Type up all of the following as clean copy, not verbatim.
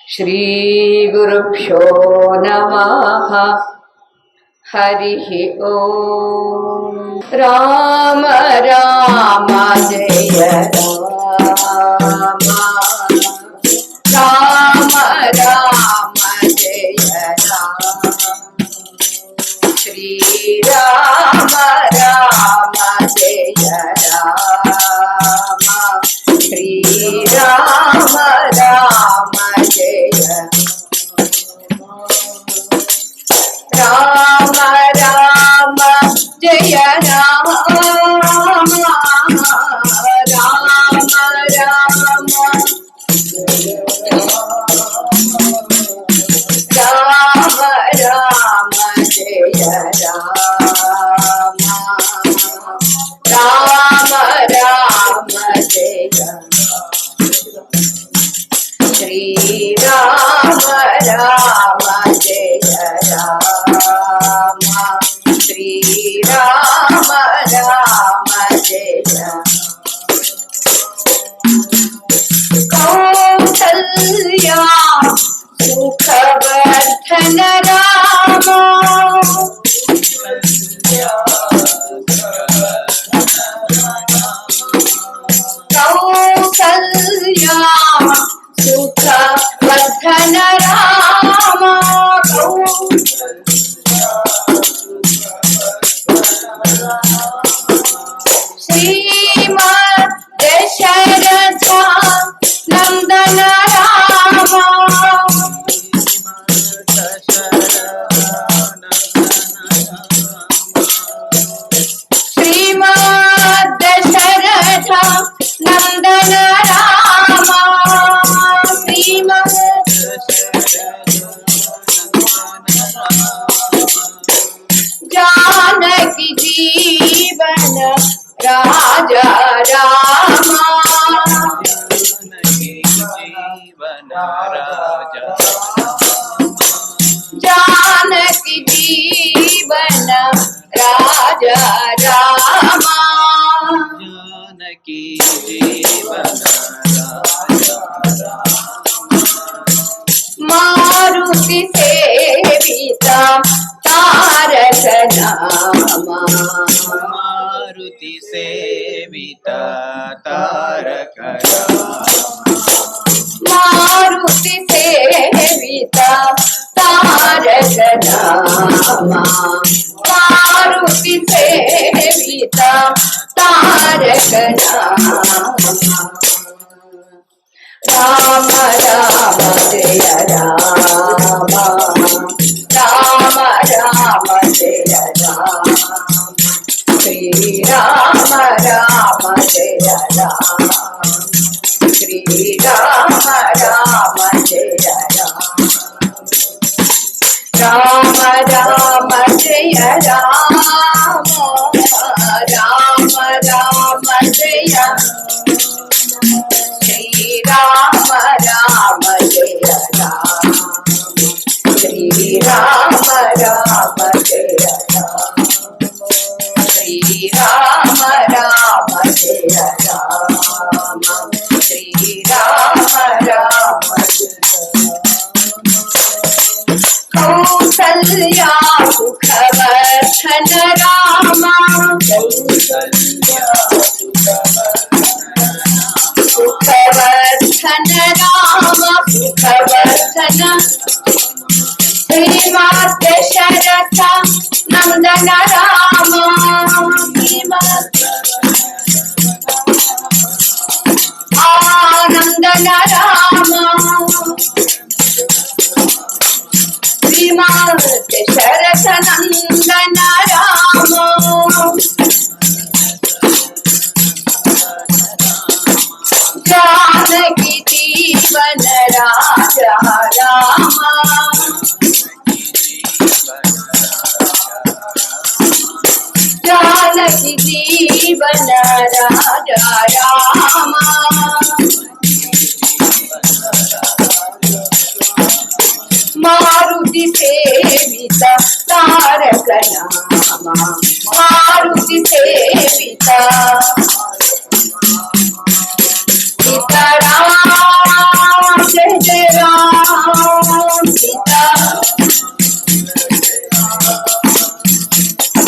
श्री गुरुभ्यो नमः। हरिः ओम। राम राम जय राम, राम राम जय राम। श्री राम राम जय राम, श्री राम राम जय राम, राम जय राम, राम राम राम राम जय राम, राम राम जय श्री राम राम जय राम, श्री राम राम जय कौसल्या सुखवर्धन राम, कौसल्या सुखवर्धन राम, श्रीमद् दशरथ नंदन राम, श्रीमद् दशरथ नंदन राम, जानकी जीवन राजा राम, जानकी जीवन राजा राम, जानकी जीवन मारुति सेविता तारक नाम, मारुति सेविता तारक नाम, मारुति सेविता तारक नाम, मारुति सेविता तारक नाम। राम राम जय राम, राम राम जय राम, श्री राम राम जय राम, श्री राम राम जय राम, राम राम जय राम, राम राम जय श्री राम राम जय राम, श्री राम राम जय राम, श्री राम राम जय राम, श्री राम राम कौसल्या सुखवर्धन राम, सुखवर्धन राम, सुखवर्धन श्रीमद् दशरथ नंदन राम, आनंदन राम, श्रीमद् दशरथ नंदन राम, जानकी जीवन राजा राम, जानकी जीवन राजा राम, मारुति सेविता तारक नाम, मारुति सीता सीताराम जय जय राम सीता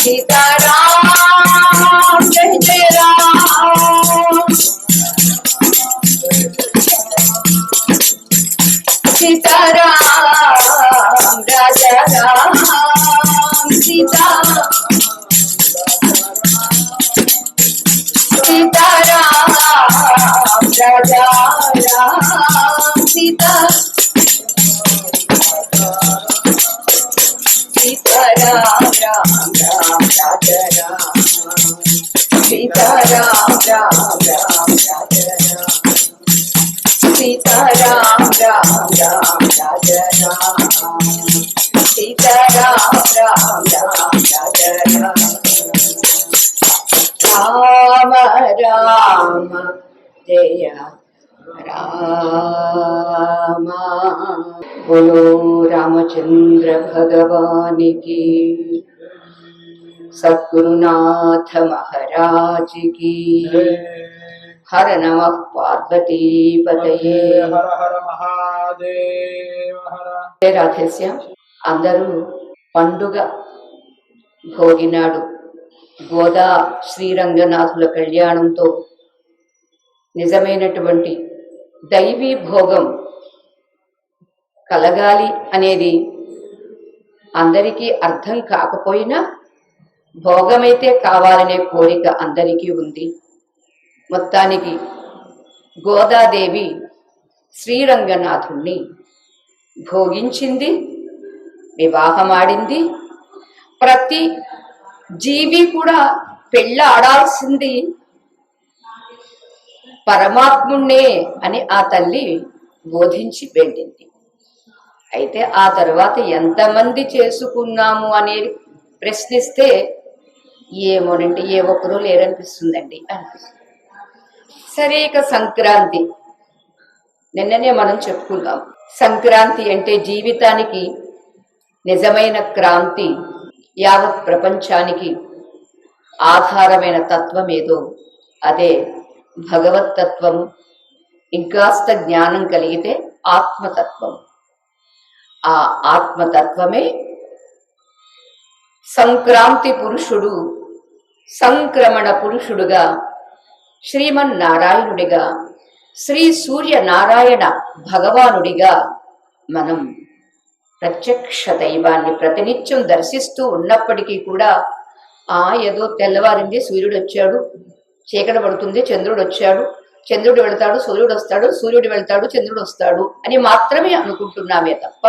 सीताराम जय जय राम सीताराम राजा राम सीता सीताराम राजा राम सीता सीताराम राम राम राजा राम सीताराम राम राम राजा राम सीताराम राम राम राजा राम सीताराम राम राम राजा राम राम राम जय राम बोलो रामचंद्र भगवान की सद्गुरुनाथ महाराज की हर नमः पार्वती पतये हर हर महादेव हर రాధేశ్య అందరూ పండుగ భోగినాడు గోదా శ్రీరంగనాథుల కళ్యాణంతో నిజమైనటువంటి దైవీ భోగం కలగాలి అనేది అందరికీ అర్థం కాకపోయినా భోగమైతే కావాలనే కోరిక అందరికీ ఉంది. మొత్తానికి గోదాదేవి శ్రీరంగనాథుణ్ణి భోగించింది, వివాహమాడింది. ప్రతి జీవి కూడా పెళ్ళాడాల్సింది పరమాత్ముణ్ణే అని ఆ తల్లి బోధించి వెళ్ళింది. అయితే ఆ తర్వాత ఎంతమంది చేసుకున్నాము అనేది ప్రశ్నిస్తే ఏమోనండి, ఏ ఒక్కరూ లేరనిపిస్తుందండి అనిపిస్తుంది. సరే, ఇక సంక్రాంతి నిన్ననే మనం చెప్పుకున్నాం. సంక్రాంతి అంటే జీవితానికి నిజమైన క్రాంతి, యావత్ ప్రపంచానికి ఆధారమైన తత్వం ఏదో అదే భగవత్ తత్వము. ఇంకాస్త జ్ఞానం కలిగితే ఆత్మతత్వం. ఆ ఆత్మతత్వమే సంక్రాంతి పురుషుడు, సంక్రమణ పురుషుడుగా, శ్రీమన్నారాయణుడిగా, శ్రీ సూర్య నారాయణ భగవానుడిగా మనం ప్రత్యక్ష దైవాన్ని ప్రతినిత్యం దర్శిస్తూ ఉన్నప్పటికీ కూడా ఏదో తెల్లవారింది, సూర్యుడు వచ్చాడు, చీకటి పడుతుంది, చంద్రుడు వచ్చాడు, చంద్రుడు వెళ్తాడు, సూర్యుడు వస్తాడు, సూర్యుడు వెళ్తాడు, చంద్రుడు వస్తాడు అని మాత్రమే అనుకుంటున్నామే తప్ప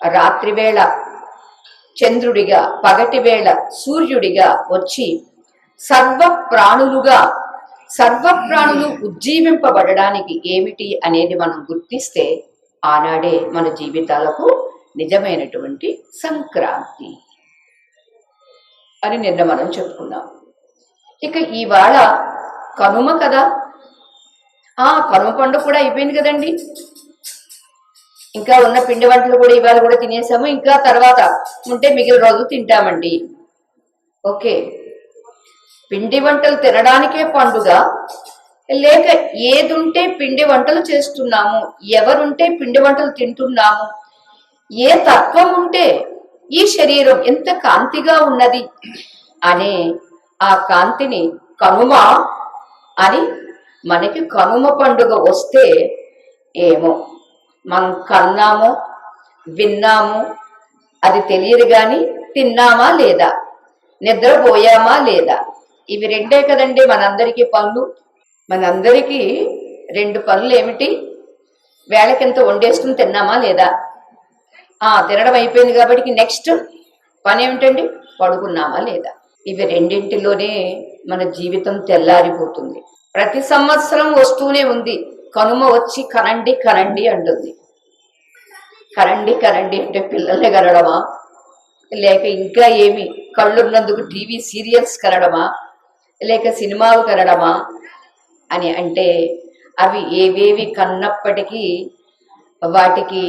రాత్రివేళ చంద్రుడిగా, పగటి వేళ సూర్యుడిగా వచ్చి సర్వప్రాణులు ఉజ్జీవింపబడడానికి ఏమిటి అనేది మనం గుర్తిస్తే ఆనాడే మన జీవితాలకు నిజమైనటువంటి సంక్రాంతి అని నిన్న మనం చెప్పుకున్నాం. ఇక ఇవాళ కనుమ కదా, కనుమ పండుగ కూడా అయిపోయింది కదండి. ఇంకా ఉన్న పిండి వంటలు కూడా ఇవాళ కూడా తినేసాము, ఇంకా తర్వాత ఉంటే మిగిలిన రోజు తింటామండి. ఓకే, పిండి వంటలు తినడానికే పండుగ, లేక ఏదుంటే పిండి వంటలు చేస్తున్నాము, ఎవరుంటే పిండి వంటలు తింటున్నాము, ఏ తత్వం ఉంటే ఈ శరీరం ఎంత కాంతిగా ఉన్నది అనే ఆ కాంతిని కనుమ అని మనకి కనుమ పండుగ వస్తే ఏమో మనం కన్నామో విన్నాము అది తెలియదు, కానీ తిన్నామా లేదా, నిద్రపోయామా లేదా, ఇవి రెండే కదండి మనందరికీ పనులు. మనందరికీ రెండు పనులు ఏమిటి? వేళకింత వండేసుకుని తిన్నామా లేదా, తినడం అయిపోయింది కాబట్టి నెక్స్ట్ పని ఏమిటండి, పడుకున్నామా లేదా. ఇవి రెండింటిలోనే మన జీవితం తెల్లారిపోతుంది. ప్రతి సంవత్సరం వస్తూనే ఉంది కనుమ, వచ్చి కనండి కనండి అంటుంది. కనండి కనండి అంటే పిల్లల్ని కనడమా, లేక ఇంకా ఏమి కళ్ళున్నందుకు టీవీ సీరియల్స్ కనడమా, లేక సినిమాలు కనడమా అని అంటే అవి ఏవేవి కన్నప్పటికీ వాటికి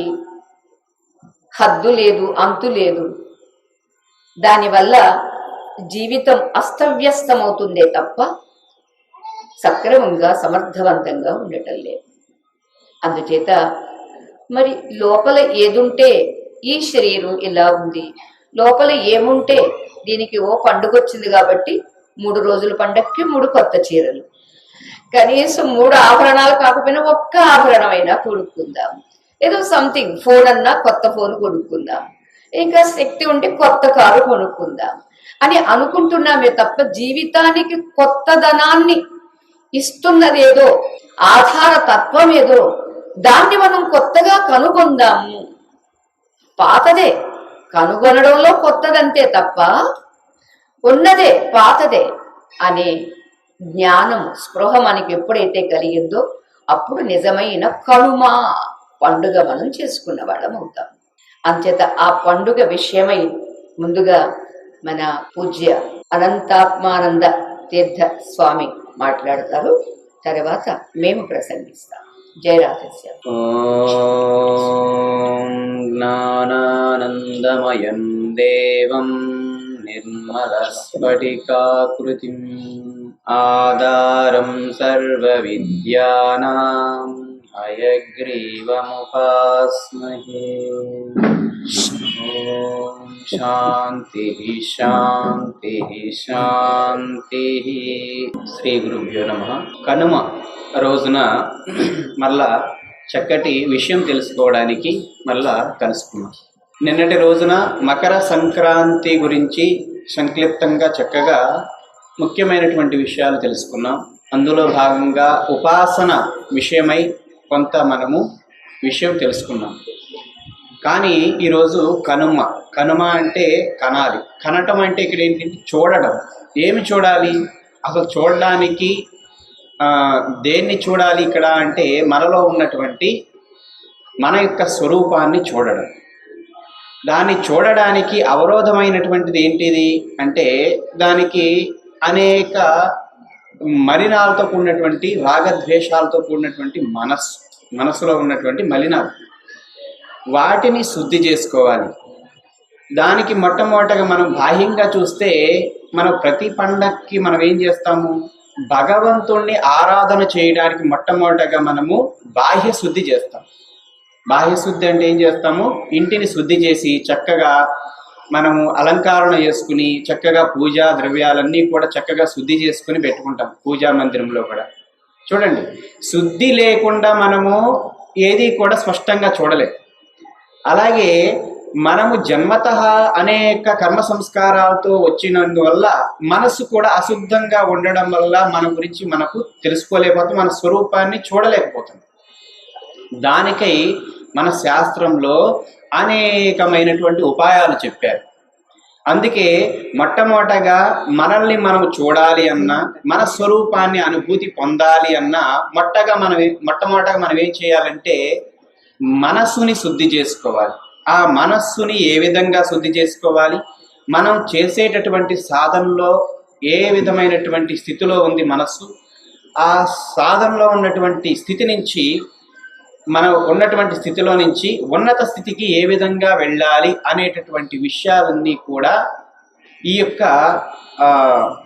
హద్దు లేదు, అంతు లేదు. దానివల్ల జీవితం అస్తవ్యస్తమవుతుందే తప్ప సక్రమంగా సమర్థవంతంగా ఉండటం లేదు. అందుచేత మరి లోపల ఏదుంటే ఈ శరీరం ఇలా ఉంది, లోపల ఏముంటే దీనికి పండుగ వచ్చింది కాబట్టి 3 రోజుల పండగకి 3 కొత్త చీరలు, కనీసం 3 ఆభరణాలు కాకపోయినా ఒక్క ఆభరణమైనా కొనుక్కుందాం, ఏదో సంథింగ్ ఫోన్ అన్నా కొత్త ఫోన్ కొనుక్కుందాం, ఇంకా శక్తి ఉంటే కొత్త కారు కొనుక్కుందాం అని అనుకుంటున్నామే తప్ప జీవితానికి కొత్తదనాన్ని ఇస్తున్నదేదో, ఆధార తత్వం ఏదో దాన్ని మనం కొత్తగా కనుగొందాము. పాతదే కనుగొనడంలో కొత్తదంతే తప్ప ఉన్నదే పాతదే అనే జ్ఞానం స్పృహ మనకి ఎప్పుడైతే కలిగిందో అప్పుడు నిజమైన కనుమ పండుగ మనం చేసుకున్న వాళ్ళం అవుతాం. అంచేత ఆ పండుగ విషయమై ముందుగా మన పూజ్య అనంతాత్మానంద తీర్థ స్వామి మాట్లాడతారు, తర్వాత మేము ప్రసంగిస్తాం. జయరాధస్య. జ్ఞానానందమయం దేవం నిర్మలస్ఫటికాకృతిం ఆధారం సర్వవిద్యానాం హయగ్రీవముపాస్మహే. ఓం శాంతి శాంతి శాంతి. శ్రీ గురుభ్యో నమః. కనుమ రోజున మళ్ళా చక్కటి విషయం తెలుసుకోవడానికి మళ్ళా కలుసుకున్నాం. నిన్నటి రోజున మకర సంక్రాంతి గురించి సంక్లిప్తంగా చక్కగా ముఖ్యమైనటువంటి విషయాలు తెలుసుకున్నాం. అందులో భాగంగా ఉపాసన విషయమై కొంత మనము విషయం తెలుసుకున్నాం. కానీ ఈరోజు కనుమ. కనుమ అంటే కనాలి, కనటం అంటే ఇక్కడ ఏంటంటే చూడడం. ఏమి చూడాలి అసలు? చూడడానికి దేన్ని చూడాలి ఇక్కడ అంటే మనలో ఉన్నటువంటి మన యొక్క స్వరూపాన్ని చూడడం. దాన్ని చూడడానికి అవరోధమైనటువంటిది ఏంటిది అంటే దానికి అనేక మలినాలతో కూడినటువంటి రాగద్వేషాలతో కూడినటువంటి మనసులో ఉన్నటువంటి మలినాలు, వాటిని శుద్ధి చేసుకోవాలి. దానికి మొట్టమొదటగా మనం బాహ్యంగా చూస్తే మనం ప్రతి పండక్కి మనం ఏం చేస్తాము? భగవంతుణ్ణి ఆరాధన చేయడానికి మొట్టమొదటగా మనము బాహ్య శుద్ధి చేస్తాం. బాహ్య శుద్ధి అంటే ఏం చేస్తాము? ఇంటిని శుద్ధి చేసి చక్కగా మనము అలంకరణ చేసుకుని చక్కగా పూజా ద్రవ్యాలన్నీ కూడా చక్కగా శుద్ధి చేసుకుని పెట్టుకుంటాం పూజా మందిరంలో కూడా. చూడండి, శుద్ధి లేకుండా మనము ఏది కూడా స్పష్టంగా చూడలేం. అలాగే మనము జన్మతః అనేక కర్మ సంస్కారాలతో వచ్చినందువల్ల మనసు కూడా అశుద్ధంగా ఉండడం వల్ల మన గురించి మనకు తెలుసుకోలేకపోతాం, మన స్వరూపాన్ని చూడలేకపోతాం. దానికై మన శాస్త్రంలో అనేకమైనటువంటి ఉపాయాలు చెప్పారు. అందుకే మొట్టమొదటగా మనల్ని మనం చూడాలి అన్నా, మన స్వరూపాన్ని అనుభూతి పొందాలి అన్నా మొట్టమొదటగా మనం ఏం చేయాలంటే మనస్సుని శుద్ధి చేసుకోవాలి. ఆ మనస్సుని ఏ విధంగా శుద్ధి చేసుకోవాలి? మనం చేసేటటువంటి సాధనలో ఏ విధమైనటువంటి స్థితిలో ఉంది మనస్సు, ఆ సాధనలో ఉన్నటువంటి స్థితి నుంచి మనం ఉన్నటువంటి స్థితిలో నుంచి ఉన్నత స్థితికి ఏ విధంగా వెళ్ళాలి అనేటటువంటి విషయాలన్నీ కూడా ఈ యొక్క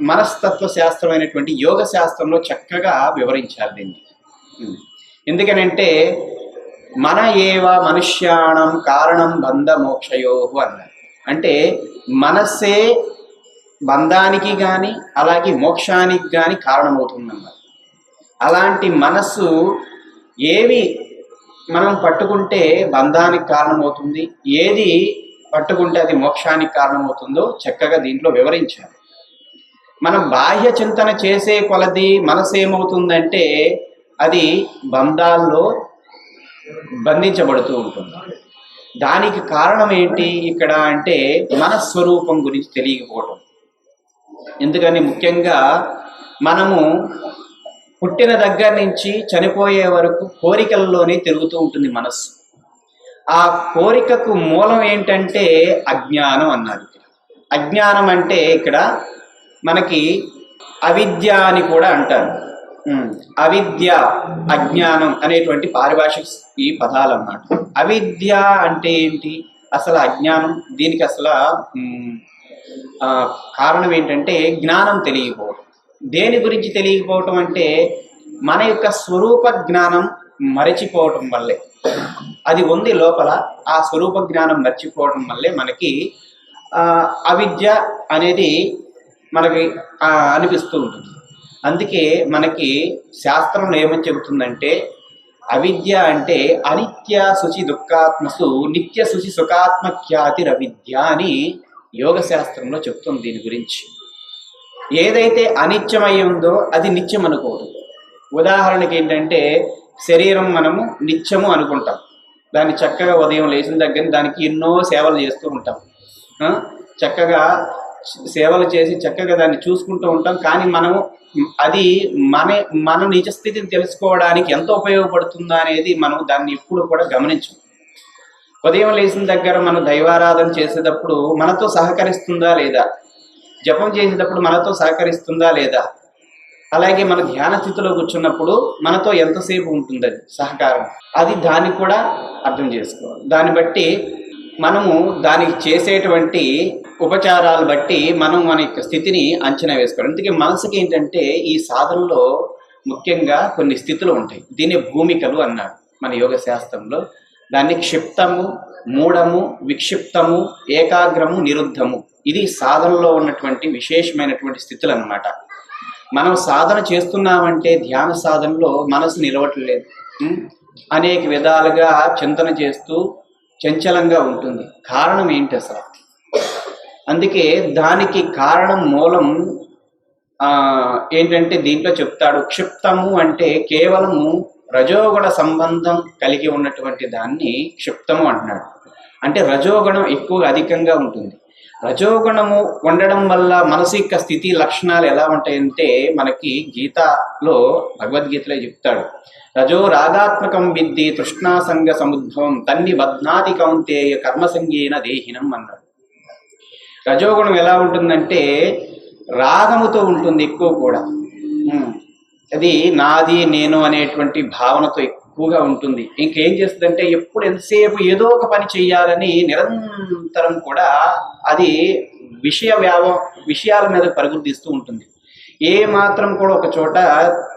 మనస్తత్వ శాస్త్రమైనటువంటి యోగ శాస్త్రంలో చక్కగా వివరించాలి దీన్ని. ఎందుకనంటే మన ఏవ మనుష్యాణం కారణం బంధ మోక్షయోహు అన్నారు. అంటే మనస్సే బంధానికి కానీ అలాగే మోక్షానికి కానీ కారణమవుతుందన్నమాట. అలాంటి మనస్సు ఏవి మనం పట్టుకుంటే బంధానికి కారణమవుతుంది, ఏది పట్టుకుంటే అది మోక్షానికి కారణమవుతుందో చక్కగా దీంట్లో వివరించాలి. మనం బాహ్య చింతన చేసే కొలది మనసు ఏమవుతుందంటే అది బంధాల్లో బంధించబడుతూ ఉంటుంది. దానికి కారణం ఏంటి ఇక్కడ అంటే మన స్వరూపం గురించి తెలియకపోవటం. ఎందుకని ముఖ్యంగా మనము పుట్టిన దగ్గర నుంచి చనిపోయే వరకు కోరికల్లోనే తిరుగుతూ ఉంటుంది మనస్సు. ఆ కోరికకు మూలం ఏంటంటే అజ్ఞానం అన్నారు. అజ్ఞానం అంటే ఇక్కడ మనకి అవిద్య అని కూడా అంటారు. అవిద్య అజ్ఞానం అనేటువంటి పారిభాషిక ఈ పదాలు అన్నమాట. అవిద్య అంటే ఏంటి? అసలు అజ్ఞానం, దీనికి అసలు కారణం ఏంటంటే జ్ఞానం తెలియకపోవడం. దేని గురించి తెలియకపోవటం అంటే మన యొక్క స్వరూప జ్ఞానం మరచిపోవటం వల్లే. అది ఉంది లోపల, ఆ స్వరూప జ్ఞానం మర్చిపోవటం వల్లే మనకి అవిద్య అనేది మనకి అనిపిస్తూ ఉంటుంది. అందుకే మనకి శాస్త్రంలో ఏమని చెబుతుందంటే అవిద్య అంటే అనిత్య శుచి దుఃఖాత్మసు నిత్య శుచి సుఖాత్మఖ్యాతిరవిద్య అని యోగ శాస్త్రంలో చెప్తుంది. దీని గురించి ఏదైతే అనిత్యమై ఉందో అది నిత్యం అనుకోవడం. ఉదాహరణకి ఏంటంటే శరీరం మనము నిత్యము అనుకుంటాం, దాన్ని చక్కగా ఉదయం లేచిన దగ్గర దానికి ఎన్నో సేవలు చేస్తూ ఉంటాం, చక్కగా సేవలు చేసి చక్కగా దాన్ని చూసుకుంటూ ఉంటాం. కానీ మనము అది మన నిజ స్థితిని తెలుసుకోవడానికి ఎంత ఉపయోగపడుతుందా అనేది మనం దాన్ని ఎప్పుడు కూడా గమనించం. ఉదయం లేచిన దగ్గర మనం దైవారాధన చేసేటప్పుడు మనతో సహకరిస్తుందా లేదా, జపం చేసేటప్పుడు మనతో సహకరిస్తుందా లేదా, అలాగే మన ధ్యాన స్థితిలో కూర్చున్నప్పుడు మనతో ఎంతసేపు ఉంటుంది అది సహకారం, అది దాన్ని కూడా అర్థం చేసుకోవాలి. దాన్ని బట్టి మనము దానికి చేసేటువంటి ఉపచారాలు బట్టి మనం మన యొక్క స్థితిని అంచనా వేసుకోవాలి. అందుకే మనసుకి ఏంటంటే ఈ సాధనలో ముఖ్యంగా కొన్ని స్థితులు ఉంటాయి. దీన్ని భూమికలు అన్నాడు మన యోగ శాస్త్రంలో. దాన్ని క్షిప్తము, మూఢము, విక్షిప్తము, ఏకాగ్రము, నిరుద్ధము, ఇది సాధనలో ఉన్నటువంటి విశేషమైనటువంటి స్థితులు అన్నమాట. మనం సాధన చేస్తున్నామంటే ధ్యాన సాధనలో మనసు నిలవట్లేదు, అనేక విధాలుగా చింతన చేస్తూ చంచలంగా ఉంటుంది. కారణం ఏంటి అసలు? అందుకే దానికి కారణం మూలం ఏంటంటే దీంట్లో చెప్తాడు. క్షిప్తము అంటే కేవలము రజోగుణ సంబంధం కలిగి ఉన్నటువంటి దాన్ని క్షిప్తము అంటున్నాడు. అంటే రజోగుణం ఎక్కువగా అధికంగా ఉంటుంది. రజోగుణము ఉండడం వల్ల మనసు యొక్క స్థితి లక్షణాలు ఎలా ఉంటాయంటే మనకి గీతలో భగవద్గీతలో చెప్తాడు. రజో రాగాత్మకం విద్ధి తృష్ణాసంగ సముద్భవం తన్ని బధ్నాది కౌంతేయ కర్మసంగేన దేహినం అన్నాడు. రజోగుణం ఎలా ఉంటుందంటే రాగముతో ఉంటుంది ఎక్కువ కూడా. అది నాది నేను అనేటువంటి భావనతో ఎక్కువగా ఉంటుంది. ఇంకేం చేస్తుందంటే ఎప్పుడు ఎంతసేపు ఏదో ఒక పని చెయ్యాలని నిరంతరం కూడా అది విషయాల మీద పరుగుతీస్తూ ఉంటుంది. ఏ మాత్రం కూడా ఒక చోట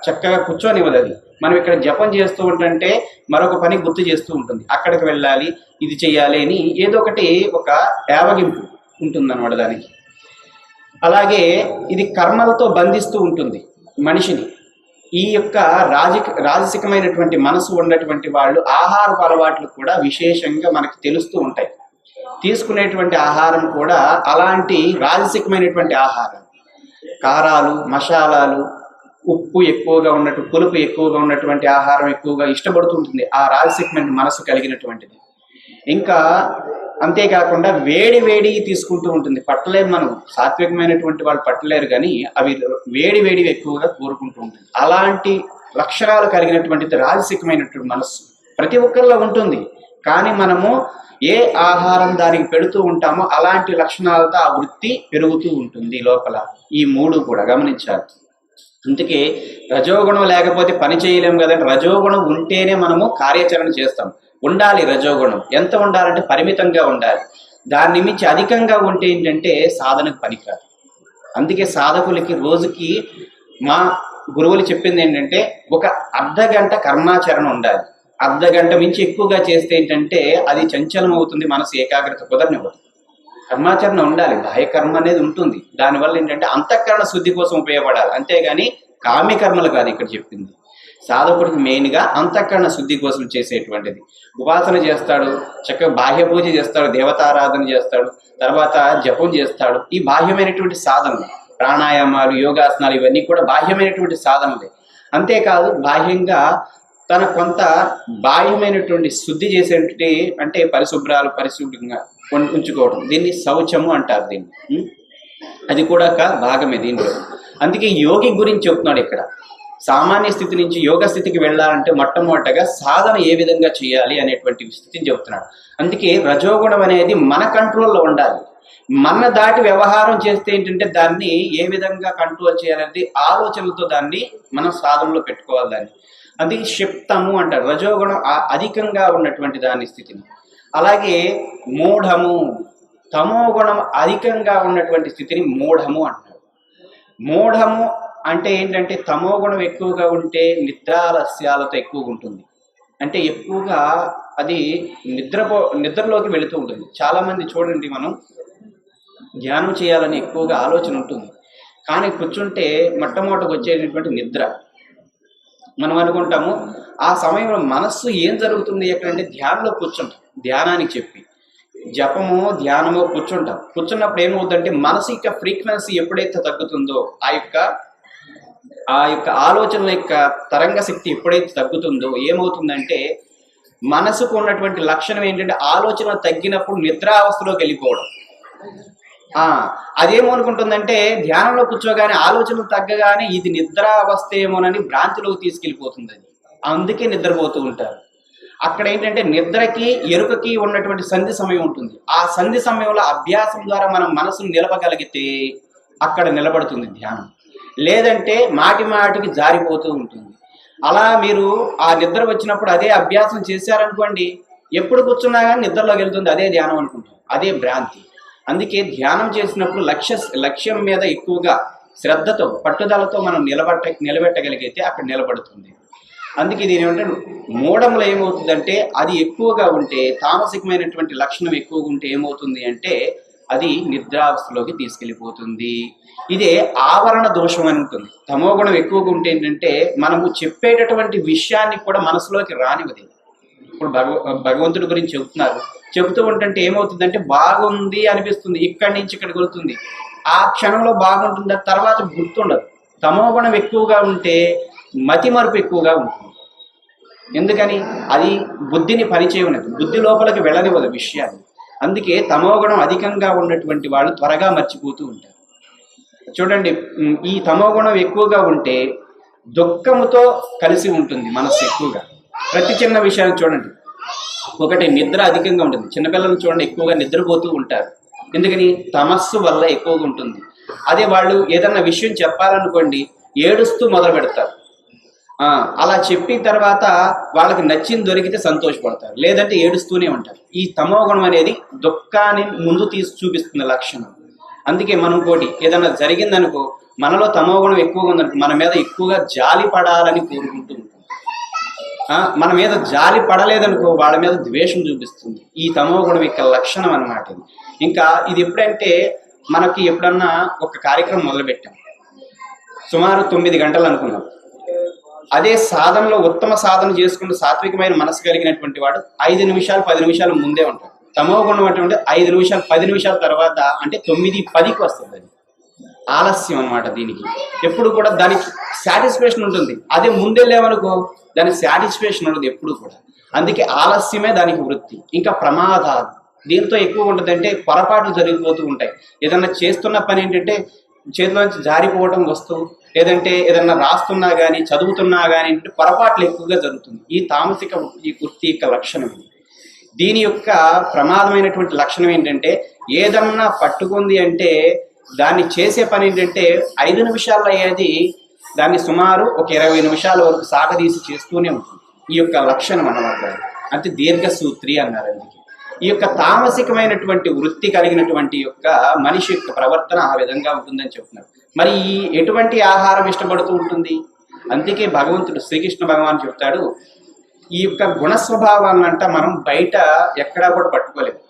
చక్కగా కూర్చొనివ్వదు. అది మనం ఇక్కడ జపం చేస్తూ ఉంటుంటే మరొక పని గుర్తు చేస్తూ ఉంటుంది. అక్కడికి వెళ్ళాలి, ఇది చెయ్యాలి అని ఏదో ఒకటి ఒక యావగింపు ఉంటుందన్నమాట దానికి. అలాగే ఇది కర్మలతో బంధిస్తూ ఉంటుంది మనిషిని. ఈ యొక్క రాజసికమైనటువంటి మనసు ఉన్నటువంటి వాళ్ళు ఆహారపు అలవాట్లు కూడా విశేషంగా మనకు తెలుస్తూ ఉంటాయి. తీసుకునేటువంటి ఆహారం కూడా అలాంటి రాజసికమైనటువంటి ఆహారం, కారాలు, మసాలాలు, ఉప్పు ఎక్కువగా ఉన్నట్టు, పులుపు ఎక్కువగా ఉన్నటువంటి ఆహారం ఎక్కువగా ఇష్టపడుతూ ఉంటుంది ఆ రాజసికమైన మనసు కలిగినటువంటిది. ఇంకా అంతేకాకుండా వేడి తీసుకుంటూ ఉంటుంది. పట్టలేము మనం, సాత్వికమైనటువంటి వాళ్ళు పట్టలేరు, కానీ అవి వేడి ఎక్కువగా కోరుకుంటూ ఉంటుంది. అలాంటి లక్షణాలు కలిగినటువంటిది రాజసికమైనటువంటి మనస్సు ప్రతి ఒక్కరిలో ఉంటుంది. కానీ మనము ఏ ఆహారం దానికి పెడుతూ ఉంటామో అలాంటి లక్షణాలతో ఆ వృత్తి పెరుగుతూ ఉంటుంది లోపల. ఈ మూడు కూడా గమనించాలి. అందుకే రజోగుణం లేకపోతే పని చేయలేము కదండి. రజోగుణం ఉంటేనే మనము కార్యాచరణ చేస్తాం. ఉండాలి రజోగుణం. ఎంత ఉండాలంటే పరిమితంగా ఉండాలి. దాన్ని మించి అధికంగా ఉంటే ఏంటంటే సాధనకు పనికిరాదు. అందుకే సాధకులకి రోజుకి మా గురువులు చెప్పింది ఏంటంటే ఒక అర్ధగంట కర్మాచరణ ఉండాలి. అర్ధగంట మించి ఎక్కువగా చేస్తే ఏంటంటే అది చంచలం అవుతుంది, మనసు ఏకాగ్రత కుదరనివ్వదు. కర్మాచరణ ఉండాలి. బాహ్యకర్మ అనేది ఉంటుంది. దానివల్ల ఏంటంటే అంతఃకరణ శుద్ధి కోసం ఉపయోగపడాలి, అంతేగాని కామ్యకర్మలు కాదు ఇక్కడ చెప్పింది. సాధకుడికి మెయిన్గా అంతఃకరణ శుద్ధి కోసం చేసేటువంటిది. ఉపాసన చేస్తాడు, చక్కగా బాహ్య పూజ చేస్తాడు, దేవతారాధన చేస్తాడు, తర్వాత జపం చేస్తాడు. ఈ బాహ్యమైనటువంటి సాధనలు, ప్రాణాయామాలు, యోగాసనాలు ఇవన్నీ కూడా బాహ్యమైనటువంటి సాధనలే. అంతేకాదు బాహ్యంగా తన కొంత బాహ్యమైనటువంటి శుద్ధి చేసేటువంటి అంటే పరిశుభ్రంగా ఉంచుకోవడం, దీన్ని శౌచము అంటారు. దీన్ని అది కూడా ఒక భాగమే దీంట్లో. అందుకే యోగి గురించి చెప్తున్నాడు ఇక్కడ. సామాన్య స్థితి నుంచి యోగ స్థితికి వెళ్ళాలంటే మొట్టమొదటగా సాధన ఏ విధంగా చేయాలి అనేటువంటి స్థితిని చెప్తున్నాడు. అందుకే రజోగుణం అనేది మన కంట్రోల్లో ఉండాలి. మన దాటి వ్యవహారం చేస్తే ఏంటంటే దాన్ని ఏ విధంగా కంట్రోల్ చేయాలనేది ఆలోచనలతో దాన్ని మనం సాధనలో పెట్టుకోవాలి. దాన్ని అది క్షిప్తము అంటారు, రజోగుణం అధికంగా ఉన్నటువంటి దాని స్థితిని. అలాగే మూఢము, తమో గుణం అధికంగా ఉన్నటువంటి స్థితిని మూఢము అంటారు. మూఢము అంటే ఏంటంటే తమో గుణం ఎక్కువగా ఉంటే నిద్రాలస్యాలతో ఎక్కువగా ఉంటుంది. అంటే ఎక్కువగా అది నిద్రలోకి వెళుతూ ఉంటుంది. చాలా మంది చూడండి, మనం ధ్యానం చేయాలని ఎక్కువగా ఆలోచన ఉంటుంది, కానీ కూర్చుంటే మొట్టమొదటికి వచ్చేటటువంటి నిద్ర. మనం అనుకుంటాము ఆ సమయంలో మనస్సు ఏం జరుగుతుంది ఎక్కడంటే ధ్యానంలో కూర్చుంటాం, ధ్యానానికి చెప్పి జపము ధ్యానము కూర్చున్నప్పుడు ఏమవుతుందంటే మనసు యొక్క ఫ్రీక్వెన్సీ ఎప్పుడైతే తగ్గుతుందో ఆ యొక్క ఆలోచనల యొక్క తరంగ శక్తి ఎప్పుడైతే తగ్గుతుందో ఏమవుతుందంటే మనసుకు ఉన్నటువంటి లక్షణం ఏంటంటే ఆలోచన తగ్గినప్పుడు నిద్రావస్థలోకి వెళ్ళిపోవడం. అదేమనుకుంటుందంటే ధ్యానంలో కూర్చోగానే ఆలోచనలు తగ్గగానే ఇది నిద్రావస్థ ఏమోనని భ్రాంతిలోకి తీసుకెళ్ళిపోతుంది. అది అందుకే నిద్రపోతూ ఉంటారు. అక్కడ ఏంటంటే నిద్రకి ఎరుకకి ఉన్నటువంటి సంధి సమయం ఉంటుంది. ఆ సంధి సమయంలో అభ్యాసం ద్వారా మనం మనసును నిలపగలిగితే అక్కడ నిలబడుతుంది ధ్యానం. లేదంటే మాటికి జారిపోతూ ఉంటుంది. అలా మీరు ఆ నిద్ర వచ్చినప్పుడు అదే అభ్యాసం చేశారనుకోండి, ఎప్పుడు కూర్చున్నా కానీ నిద్రలోకి వెళ్తుంది, అదే ధ్యానం అనుకుంటాం. అదే భ్రాంతి. అందుకే ధ్యానం చేసినప్పుడు లక్ష్యం మీద ఎక్కువగా శ్రద్ధతో పట్టుదలతో మనం నిలబెట్టగలిగితే అక్కడ నిలబడుతుంది. అందుకే దీని ఏమంటే మూఢంలో ఏమవుతుందంటే అది ఎక్కువగా ఉంటే, తామసికమైనటువంటి లక్షణం ఎక్కువగా ఉంటే ఏమవుతుంది అంటే అది నిద్రావస్థలోకి తీసుకెళ్ళిపోతుంది. ఇదే ఆవరణ దోషం అని ఉంటుంది. తమోగుణం ఎక్కువగా ఉంటే ఏంటంటే మనము చెప్పేటటువంటి విషయాన్ని కూడా మనసులోకి రానివ్వదు. ఇప్పుడు భగవంతుడి గురించి చెబుతూ ఉంటుంటే ఏమవుతుందంటే బాగుంది అనిపిస్తుంది, ఇక్కడి నుంచి ఇక్కడికి వెళ్తుంది, ఆ క్షణంలో బాగుంటుంది, తర్వాత గుర్తుండదు. తమోగుణం ఎక్కువగా ఉంటే మతిమరుపు ఎక్కువగా ఉంటుంది. ఎందుకని అది బుద్ధిని పనిచేయనివ్వదు, బుద్ధి లోపలికి వెళ్ళనివ్వదు విషయాన్ని. అందుకే తమోగుణం అధికంగా ఉన్నటువంటి వాళ్ళు త్వరగా మర్చిపోతూ ఉంటారు. చూడండి, ఈ తమోగుణం ఎక్కువగా ఉంటే దుఃఖముతో కలిసి ఉంటుంది మనస్సు ఎక్కువగా. ప్రతి చిన్న విషయాన్ని చూడండి, ఒకటి నిద్ర అధికంగా ఉంటుంది. చిన్నపిల్లలు చూడండి ఎక్కువగా నిద్రపోతూ ఉంటారు. ఎందుకని? తమస్సు వల్ల ఎక్కువగా ఉంటుంది. అదే వాళ్ళు ఏదన్నా విషయం చెప్పాలనుకోండి ఏడుస్తూ మొదలు పెడతారు. అలా చెప్పిన తర్వాత వాళ్ళకి నచ్చింది దొరికితే సంతోషపడతారు, లేదంటే ఏడుస్తూనే ఉంటారు. ఈ తమోగుణం అనేది దుఃఖాన్ని ముందు తీసి చూపిస్తుంది లక్షణం. అందుకే మనం కోటి ఏదన్నా జరిగిందనుకో, మనలో తమోగుణం ఎక్కువగా ఉందనుకో మన మీద ఎక్కువగా జాలి పడాలని కోరుకుంటూ ఉంటాం. మన మీద జాలి పడలేదనుకో వాళ్ళ మీద ద్వేషం చూపిస్తుంది. ఈ తమోగుణం యొక్క లక్షణం అన్నమాట. ఇంకా ఇది ఎప్పుడంటే మనకి ఎప్పుడన్నా ఒక కార్యక్రమం మొదలుపెట్టాం, సుమారు 9 గంటలు అనుకున్నాం. అదే సాధనలో ఉత్తమ సాధన చేసుకుంటూ సాత్వికమైన మనసు కలిగినటువంటి వాడు 5 నిమిషాలు 10 నిమిషాలు ముందే ఉంటాడు. తమోగుణం అంటే 5 నిమిషాలు 10 నిమిషాల తర్వాత అంటే 9:10కి వస్తుంది. అది ఆలస్యం అన్నమాట. దీనికి ఎప్పుడు కూడా దానికి సాటిస్ఫాక్షన్ ఉంటుంది. అదే ముందెళ్ళేమనుకో దానికి సాటిస్ఫాక్షన్ ఉండదు ఎప్పుడు కూడా. అందుకే ఆలస్యమే దానికి వృత్తి. ఇంకా ప్రమాదాలు దీంతో ఎక్కువ ఉంటుంది. అంటే పొరపాట్లు జరిగిపోతూ ఉంటాయి. ఏదన్నా చేస్తున్న పని ఏంటంటే చేతిలోంచి జారిపోవడం వస్తువు, లేదంటే ఏదన్నా రాస్తున్నా కానీ చదువుతున్నా కానీ పొరపాట్లు ఎక్కువగా జరుగుతుంది. ఈ తామసిక ఈ వృత్తి యొక్క లక్షణం ఇది. దీని యొక్క ప్రమాదమైనటువంటి లక్షణం ఏంటంటే ఏదన్నా పట్టుకుంది అంటే దాన్ని చేసే పని ఏంటంటే 5 నిమిషాల్లో అయ్యేది దాన్ని సుమారు ఒక 20 నిమిషాల వరకు సాగదీసి చేస్తూనే ఉంటుంది. ఈ యొక్క లక్షణం అన్నమాట. అంటే దీర్ఘసూత్రి అన్నారు. అందుకే ఈ యొక్క తామసికమైనటువంటి వృత్తి కలిగినటువంటి యొక్క మనిషి యొక్క ప్రవర్తన ఆ విధంగా ఉంటుందని చెప్తున్నారు. మరి ఈ ఎటువంటి ఆహారం ఇష్టపడుతూ ఉంటుంది? అందుకే భగవంతుడు శ్రీకృష్ణ భగవాన్ చెప్తాడు, ఈ యొక్క గుణస్వభావాలంట మనం బయట ఎక్కడా కూడా పట్టుకోలేము.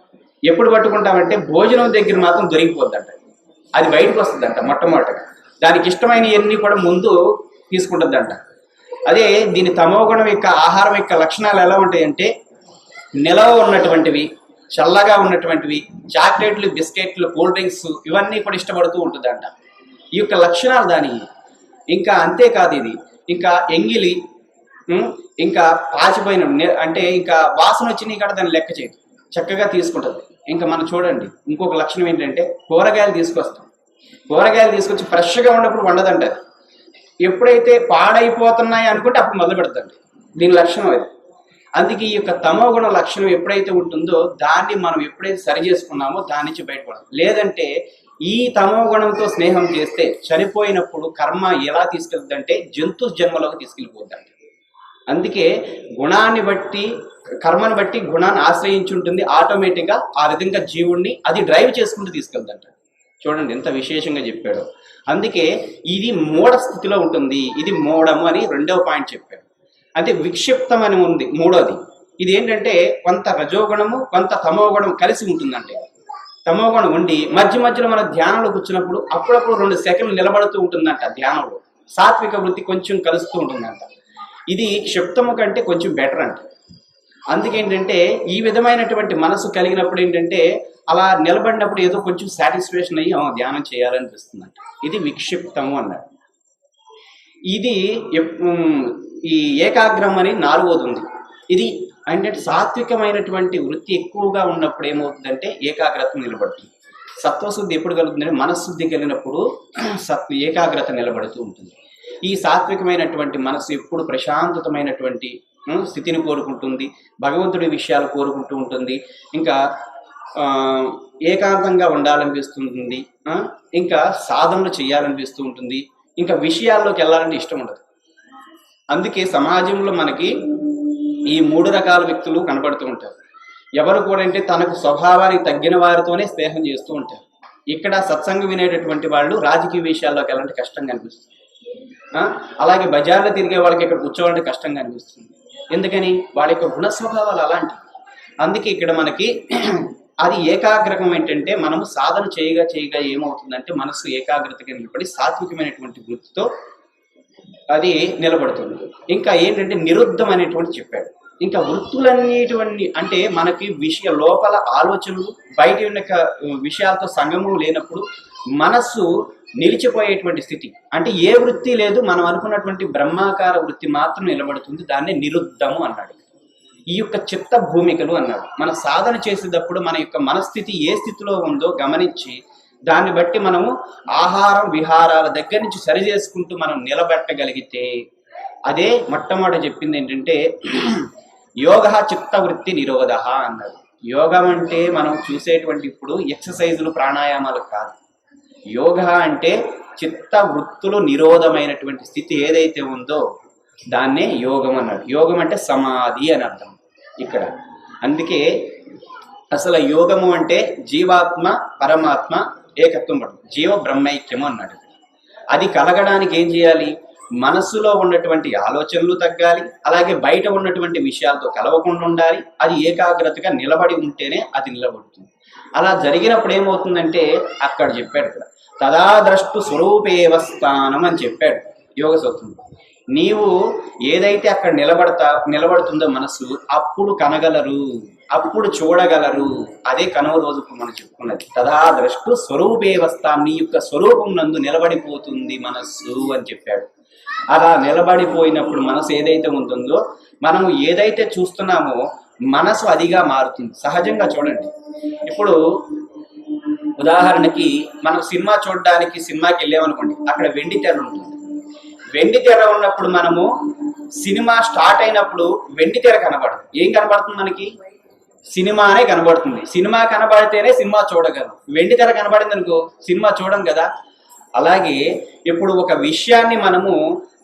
ఎప్పుడు పట్టుకుంటామంటే భోజనం దగ్గర మాత్రం దొరికిపోద్దంట, అది బయటకు వస్తుందంట మొట్టమొదటిగా. దానికి ఇష్టమైనవన్నీ కూడా ముందు తీసుకుంటుందంట. అదే దీని తమోగుణం యొక్క ఆహారం యొక్క లక్షణాలు ఎలా ఉంటాయంటే నిలవ ఉన్నటువంటివి, చల్లగా ఉన్నటువంటివి, చాక్లెట్లు, బిస్కెట్లు, కూల్ డ్రింక్స్ ఇవన్నీ కూడా ఇష్టపడుతూ ఉంటుందంట. ఈ యొక్క లక్షణాలు దాని. ఇంకా అంతేకాదు, ఇది ఇంకా ఎంగిలి, ఇంకా పాచిపోయిన అంటే ఇంకా వాసన వచ్చినాయి కూడా దాన్ని లెక్క చేయదు, చక్కగా తీసుకుంటుంది. ఇంకా మనం చూడండి ఇంకొక లక్షణం ఏంటంటే కూరగాయలు తీసుకొస్తాం. కూరగాయలు తీసుకొచ్చి ఫ్రెష్గా ఉన్నప్పుడు వండదంట. ఎప్పుడైతే పాడైపోతున్నాయి అనుకుంటే అప్పుడు మొదలు పెడతండి. దీని లక్షణం అది. అందుకే ఈ యొక్క తమోగుణ లక్షణం ఎప్పుడైతే ఉంటుందో దాన్ని మనం ఎప్పుడైతే సరి చేసుకున్నామో దాని నుంచి బయటపడాలి. లేదంటే ఈ తమోగుణంతో స్నేహం చేస్తే చనిపోయినప్పుడు కర్మ ఎలా తీసుకెళ్తుందంటే జంతు జన్మలోకి తీసుకెళ్ళిపోద్దంట. అందుకే గుణాన్ని బట్టి కర్మను బట్టి గుణాన్ని ఆశ్రయించి ఉంటుంది, ఆటోమేటిక్గా ఆ విధంగా జీవుణ్ణి అది డ్రైవ్ చేసుకుంటూ తీసుకెళ్తుంట. చూడండి ఎంత విశేషంగా చెప్పాడు. అందుకే ఇది మూఢ స్థితిలో ఉంటుంది, ఇది మూఢము అని రెండవ పాయింట్ చెప్పాడు. అంటే విక్షిప్తం అని ఉంది మూడోది. ఇది ఏంటంటే కొంత రజోగుణము కొంత తమోగుణం కలిసి ఉంటుందంటే. తమోగుణం ఉండి మధ్య మధ్యలో మన ధ్యానంలో కూర్చున్నప్పుడు అప్పుడప్పుడు 2 సెకండ్లు నిలబడుతూ ఉంటుందంట ధ్యానంలో. సాత్విక వృత్తి కొంచెం కలుస్తూ ఉంటుందంట. ఇది క్షిప్తము కంటే కొంచెం బెటర్ అంట. అందుకేంటంటే ఈ విధమైనటువంటి మనసు కలిగినప్పుడు ఏంటంటే అలా నిలబడినప్పుడు ఏదో కొంచెం సాటిస్ఫాక్షన్ అయ్యి ధ్యానం చేయాలనిపిస్తుందంట. ఇది విక్షిప్తము అన్నాడు. ఇది ఈ ఏకాగ్రం అని 4వది ఉంది. ఇది అంటే సాత్వికమైనటువంటి వృత్తి ఎక్కువగా ఉన్నప్పుడు ఏమవుతుందంటే ఏకాగ్రత నిలబడుతుంది. సత్వశుద్ధి ఎప్పుడు కలుగుతుందంటే మనశ్శుద్ధి కలిగినప్పుడు ఏకాగ్రత నిలబడుతూ ఉంటుంది. ఈ సాత్వికమైనటువంటి మనసు ఎప్పుడు ప్రశాంతమైనటువంటి స్థితిని కోరుకుంటుంది, భగవంతుడి విషయాలు కోరుకుంటూ ఉంటుంది, ఇంకా ఏకాంతంగా ఉండాలనిపిస్తుంది, ఇంకా సాధనలు చేయాలనిపిస్తూ ఉంటుంది, ఇంకా విషయాల్లోకి వెళ్ళాలంటే ఇష్టం ఉండదు. అందుకే సమాజంలో మనకి ఈ 3 రకాల వ్యక్తులు కనబడుతూ ఉంటారు. ఎవరు కూడా అంటే తనకు స్వభావానికి తగ్గిన వారితోనే స్నేహం చేస్తూ ఉంటారు. ఇక్కడ సత్సంగం వినేటటువంటి వాళ్ళు రాజకీయ విషయాల్లోకి వెళ్ళాలంటే కష్టంగా అనిపిస్తుంది. అలాగే బజార్లో తిరిగే వాళ్ళకి ఇక్కడ కూర్చోవాలంటే కష్టంగా అనిపిస్తుంది. ఎందుకని వాళ్ళ యొక్క గుణ స్వభావాలు అలాంటివి. అందుకే ఇక్కడ మనకి అది ఏకాగ్రకం ఏంటంటే మనము సాధన చేయగా ఏమవుతుందంటే మనసు ఏకాగ్రతగా నిలబడి సాత్వికమైనటువంటి వృత్తితో అది నిలబడుతుంది. ఇంకా ఏంటంటే నిరుద్ధం అనేటువంటి చెప్పాడు. ఇంకా వృత్తులన్నిటివన్నీ అంటే మనకి లోపల ఆలోచనలు బయట ఉన్న విషయాలతో సంగమం లేనప్పుడు మనస్సు నిలిచిపోయేటువంటి స్థితి. అంటే ఏ వృత్తి లేదు, మనం అనుకున్నటువంటి బ్రహ్మాకార వృత్తి మాత్రం నిలబడుతుంది. దాన్ని నిరుద్ధము అన్నాడు. ఈ యొక్క చిత్త భూమికలు అన్నాడు. మన సాధన చేసేటప్పుడు మన యొక్క మనస్థితి ఏ స్థితిలో ఉందో గమనించి దాన్ని బట్టి మనము ఆహారం విహారాల దగ్గర నుంచి సరి చేసుకుంటూ మనం నిలబెట్టగలిగితే అదే మొట్టమొదటి చెప్పింది ఏంటంటే యోగ చిత్త వృత్తి నిరోధ అన్నాడు. యోగం అంటే మనం చూసేటువంటి ఇప్పుడు ఎక్సర్సైజులు ప్రాణాయామాలు కాదు. యోగ అంటే చిత్త వృత్తులు నిరోధమైనటువంటి స్థితి ఏదైతే ఉందో దాన్నే యోగం అన్నాడు. యోగం అంటే సమాధి అని అర్థం ఇక్కడ. అందుకే అసలు యోగము అంటే జీవాత్మ పరమాత్మ ఏకత్వం పడు, జీవ బ్రహ్మైక్యము అన్నాడు. అది కలగడానికి ఏం చేయాలి? మనస్సులో ఉన్నటువంటి ఆలోచనలు తగ్గాలి, అలాగే బయట ఉన్నటువంటి విషయాలతో కలవకుండా ఉండాలి. అది ఏకాగ్రతగా నిలబడి ఉంటేనే అది నిలబడుతుంది. అలా జరిగినప్పుడు ఏమవుతుందంటే అక్కడ చెప్పాడు కదా, తదా ద్రష్టు స్వరూపేవస్థానం అని చెప్పాడు యోగ సూత్రంలో. నీవు ఏదైతే అక్కడ నిలబడుతుందో మనసు, అప్పుడు కనగలరు, అప్పుడు చూడగలరు. అదే కనుమ రోజుకు మనం చెప్పుకున్నది. తదా ద్రష్టు స్వరూపేవస్థానం, నీ యొక్క స్వరూపం నందు నిలబడిపోతుంది మనస్సు అని చెప్పాడు. అలా నిలబడిపోయినప్పుడు మనసు ఏదైతే ఉంటుందో మనము ఏదైతే చూస్తున్నామో మనసు అదిగా మారుతుంది. సహజంగా చూడండి, ఇప్పుడు ఉదాహరణకి మనం సినిమా చూడడానికి సినిమాకి వెళ్ళామనుకోండి, అక్కడ వెండి తెర ఉంటుంది. వెండి తెర ఉన్నప్పుడు మనము సినిమా స్టార్ట్ అయినప్పుడు వెండి తెర కనబడదు. ఏం కనబడుతుంది మనకి? సినిమానే కనబడుతుంది. సినిమా కనబడితేనే సినిమా చూడగలం. వెండి తెర కనబడింది అనుకో సినిమా చూడం కదా. అలాగే ఇప్పుడు ఒక విషయాన్ని మనము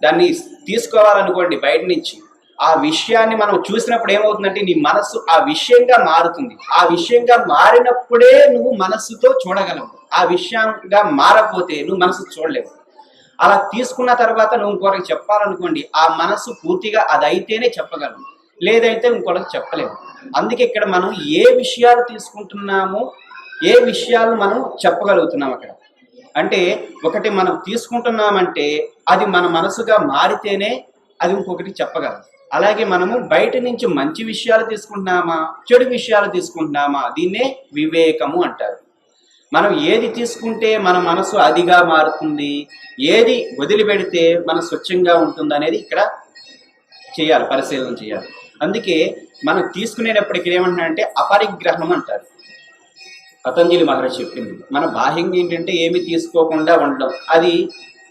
దాన్ని తీసుకోవాలనుకోండి బయట నుంచి, ఆ విషయాన్ని మనం చూసినప్పుడు ఏమవుతుందంటే నీ మనస్సు ఆ విషయంగా మారుతుంది. ఆ విషయంగా మారినప్పుడే నువ్వు మనస్సుతో చూడగలవు. ఆ విషయంగా మారపోతే నువ్వు మనసు చూడలేవు. అలా తీసుకున్న తర్వాత నువ్వు ఇంకొకరికి చెప్పాలనుకోండి, ఆ మనస్సు పూర్తిగా అది అయితేనే చెప్పగలవు, లేదైతే ఇంకొకరికి చెప్పలేము. అందుకే ఇక్కడ మనం ఏ విషయాలు తీసుకుంటున్నామో ఏ విషయాలు మనం చెప్పగలుగుతున్నాం అక్కడ. అంటే ఒకటి మనం తీసుకుంటున్నామంటే అది మన మనసుగా మారితేనే అది ఇంకొకటి చెప్పగలం. అలాగే మనము బయట నుంచి మంచి విషయాలు తీసుకుంటున్నామా చెడు విషయాలు తీసుకుంటున్నామా, దీన్నే వివేకము అంటారు. మనం ఏది తీసుకుంటే మన మనసు అదిగా మారుతుంది, ఏది వదిలిపెడితే మన స్వచ్ఛంగా ఉంటుంది అనేది ఇక్కడ చేయాలి, పరిశీలన చేయాలి. అందుకే మనం తీసుకునేటప్పటికి ఏమంటారంటే అపరిగ్రహం అంటారు. పతంజలి మహర్షి చెప్పింది, మన బాహ్యంగా ఏంటంటే ఏమి తీసుకోకుండా ఉండడం, అది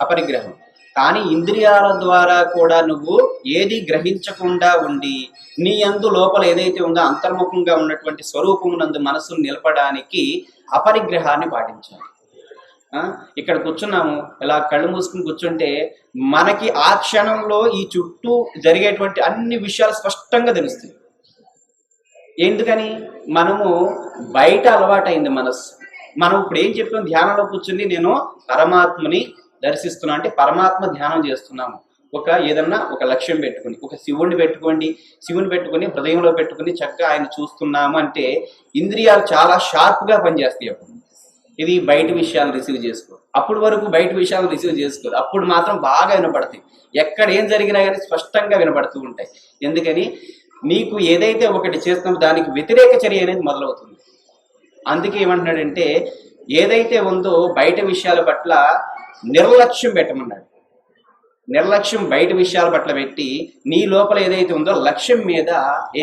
అపరిగ్రహం. కానీ ఇంద్రియాల ద్వారా కూడా నువ్వు ఏది గ్రహించకుండా ఉండి నీ యందు లోపల ఏదైతే ఉందో అంతర్ముఖంగా ఉన్నటువంటి స్వరూపమునందు మనసును నిలపడానికి అపరిగ్రహాన్ని పాటించాలి. ఇక్కడ కూర్చున్నాము, ఇలా కళ్ళు మూసుకుని కూర్చుంటే మనకి ఆ క్షణంలో ఈ చుట్టూ జరిగేటువంటి అన్ని విషయాలు స్పష్టంగా తెలుస్తాయి. ఎందుకని? మనము బయట అలవాటైంది మనస్సు. మనం ఇప్పుడు ఏం చెప్పాం? ధ్యానంలో కూర్చుని నేను పరమాత్మని దర్శిస్తున్నా అంటే పరమాత్మ ధ్యానం చేస్తున్నాము. ఏదన్నా ఒక లక్ష్యం పెట్టుకుని, ఒక శివుణ్ణి పెట్టుకుని హృదయంలో పెట్టుకుని చక్కగా ఆయన చూస్తున్నాము అంటే ఇంద్రియాలు చాలా షార్ప్గా పనిచేస్తాయి. అప్పుడు ఇది బయట విషయాలు రిసీవ్ చేసుకో, అప్పుడు వరకు బయట విషయాలు రిసీవ్ చేసుకోదు, అప్పుడు మాత్రం బాగా వినపడతాయి. ఎక్కడ ఏం జరిగినా కానీ స్పష్టంగా వినపడుతూ ఉంటాయి. ఎందుకని? నీకు ఏదైతే ఒకటి చేస్తామో దానికి వ్యతిరేక చర్య అనేది మొదలవుతుంది. అందుకే ఏమంటున్నాడంటే ఏదైతే ఉందో బయట విషయాల పట్ల నిర్లక్ష్యం పెట్టమన్నాడు. నిర్లక్ష్యం బయట విషయాల పట్ల పెట్టి నీ లోపల ఏదైతే ఉందో లక్ష్యం మీద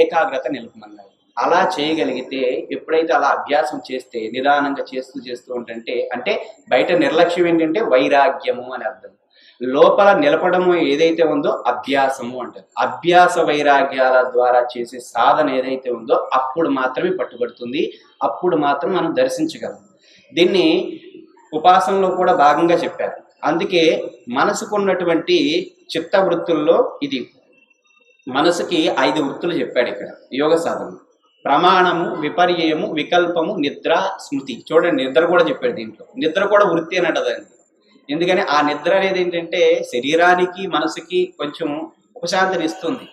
ఏకాగ్రత నిలుపమన్నాడు. అలా చేయగలిగితే, ఎప్పుడైతే అలా అభ్యాసం చేస్తే, నిదానంగా చేస్తూ అంటే బయట నిర్లక్ష్యం ఏంటంటే వైరాగ్యము అని అర్థం. లోపల నిలపడము ఏదైతే ఉందో అభ్యాసము అంటారు. అభ్యాస వైరాగ్యాల ద్వారా చేసే సాధన ఏదైతే ఉందో అప్పుడు మాత్రమే పట్టుబడుతుంది, అప్పుడు మాత్రం మనం దర్శించగలం. దీన్ని ఉపాసనలో కూడా భాగంగా చెప్పారు. అందుకే మనసుకున్నటువంటి చిత్త వృత్తుల్లో ఇది మనసుకి 5 వృత్తులు చెప్పాడు ఇక్కడ యోగ సాధన. ప్రమాణము, విపర్యయము, వికల్పము, నిద్ర, స్మృతి. చూడండి, నిద్ర కూడా చెప్పాడు దీంట్లో. నిద్ర కూడా వృత్తి అని అంటదండి. ఎందుకని? ఆ నిద్ర అనేది ఏంటంటే శరీరానికి మనసుకి కొంచెం ఉపశాంతిని ఇస్తుంది.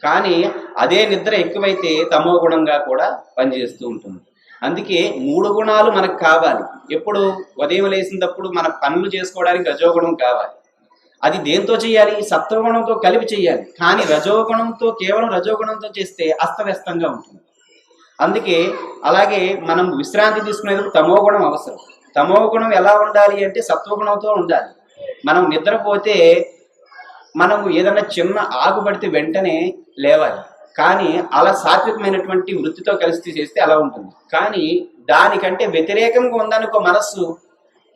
కానీ అదే నిద్ర ఎక్కువైతే తమో గుణంగా కూడా పనిచేస్తూ ఉంటుంది. అందుకే 3 గుణాలు మనకు కావాలి. ఎప్పుడు? ఉదయం లేసినప్పుడు మన పనులు చేసుకోవడానికి రజోగుణం కావాలి. అది దేంతో చేయాలి? సత్వగుణంతో కలిపి చేయాలి. కానీ కేవలం రజోగుణంతో చేస్తే అస్తవ్యస్తంగా ఉంటుంది. అందుకే అలాగే మనం విశ్రాంతి తీసుకునేటప్పుడు తమో గుణం అవసరం. తమో గుణం ఎలా ఉండాలి అంటే సత్వగుణంతో ఉండాలి. మనం నిద్రపోతే మనము ఏదన్నా చిన్న ఆకు పడితే వెంటనే లేవాలి. కానీ అలా సాత్వికమైనటువంటి వృత్తితో కలిసి చేస్తే అలా ఉంటుంది. కానీ దానికంటే వ్యతిరేకంగా ఉందనుకో మనస్సు,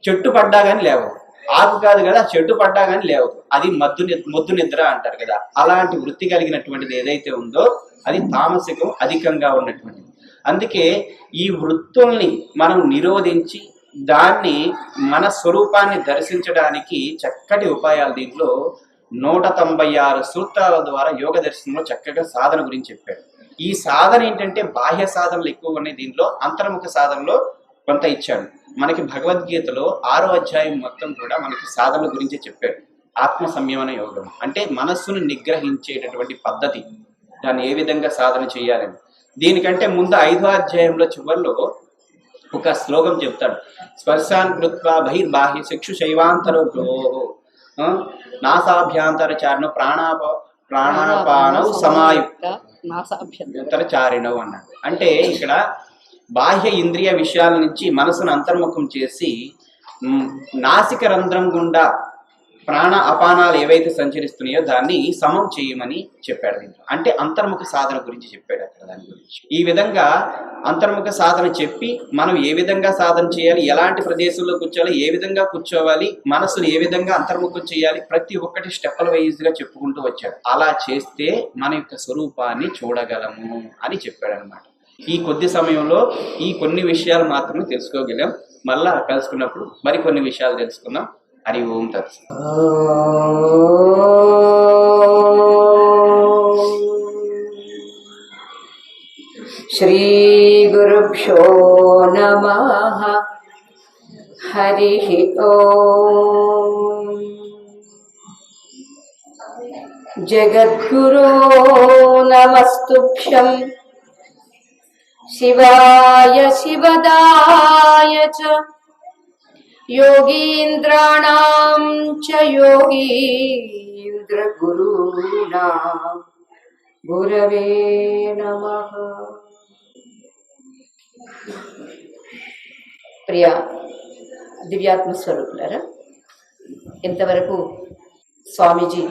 చెట్టు పడ్డా కానీ లేవదు. ఆకు కాదు కదా, చెట్టు పడ్డా కానీ లేవదు. అది మొద్దు నిద్ర అంటారు కదా. అలాంటి వృత్తి కలిగినటువంటిది ఏదైతే ఉందో అది తామసికం అధికంగా ఉన్నటువంటిది. అందుకే ఈ వృత్తుల్ని మనం నిరోధించి దాన్ని మన స్వరూపాన్ని దర్శించడానికి చక్కటి ఉపాయాలు దీంట్లో 196 సూత్రాల ద్వారా యోగ దర్శనంలో చక్కగా సాధన గురించి చెప్పాడు. ఈ సాధన ఏంటంటే బాహ్య సాధనలు ఎక్కువ ఉన్నాయి, దీంట్లో అంతర్ముఖ సాధనలో కొంత ఇచ్చాడు. మనకి భగవద్గీతలో 6వ అధ్యాయం మొత్తం కూడా మనకి సాధనల గురించి చెప్పాడు. ఆత్మ సంయమన యోగం అంటే మనస్సును నిగ్రహించేటటువంటి పద్ధతి, దాన్ని ఏ విధంగా సాధన చేయాలని. దీనికంటే ముందు 5వ అధ్యాయంలో చివరిలో ఒక శ్లోకం చెప్తాడు. స్పర్శాన్ కృత్వా బహిర్బాహ్య చక్షు శైవాంతరో నాసాభ్యాంతర చారిణ ప్రాణాపానౌ సమాయుక్త చారిణవు అన్నాడు. అంటే ఇక్కడ బాహ్య ఇంద్రియ విషయాల నుంచి మనసును అంతర్ముఖం చేసి నాసిక రంధ్రం గుండా ప్రాణ అపానాలు ఏవైతే సంచరిస్తున్నాయో దాన్ని సమం చేయమని చెప్పాడు దీంట్లో. అంటే అంతర్ముఖ సాధన గురించి చెప్పాడు అక్కడ దాని గురించి. ఈ విధంగా అంతర్ముఖ సాధన చెప్పి మనం ఏ విధంగా సాధన చేయాలి, ఎలాంటి ప్రదేశంలో కూర్చోవాలి, ఏ విధంగా కూర్చోవాలి, మనసును ఏ విధంగా అంతర్ముఖం చేయాలి, ప్రతి ఒక్కటి స్టెప్పుల వైజ్గా చెప్పుకుంటూ వచ్చాడు. అలా చేస్తే మన యొక్క స్వరూపాన్ని చూడగలము అని చెప్పాడు అనమాట. ఈ కొద్ది సమయంలో ఈ కొన్ని విషయాలు మాత్రమే తెలుసుకోగలం. మళ్ళా కలుసుకున్నప్పుడు మరికొన్ని విషయాలు తెలుసుకుందాం. హరి ఓం తత్. శ్రీ గురుభ్యో నమః. హరి ఓం. జగద్గురో నమస్తుభ్యం. శివాయ శివదాయ చ योगीन्द्राणां च योगीन्द्रगुरूणां गुरवे नमः. ప్రియ దివ్యాత్మ స్వరూపులారా, ఇంతవరకు స్వామీజీ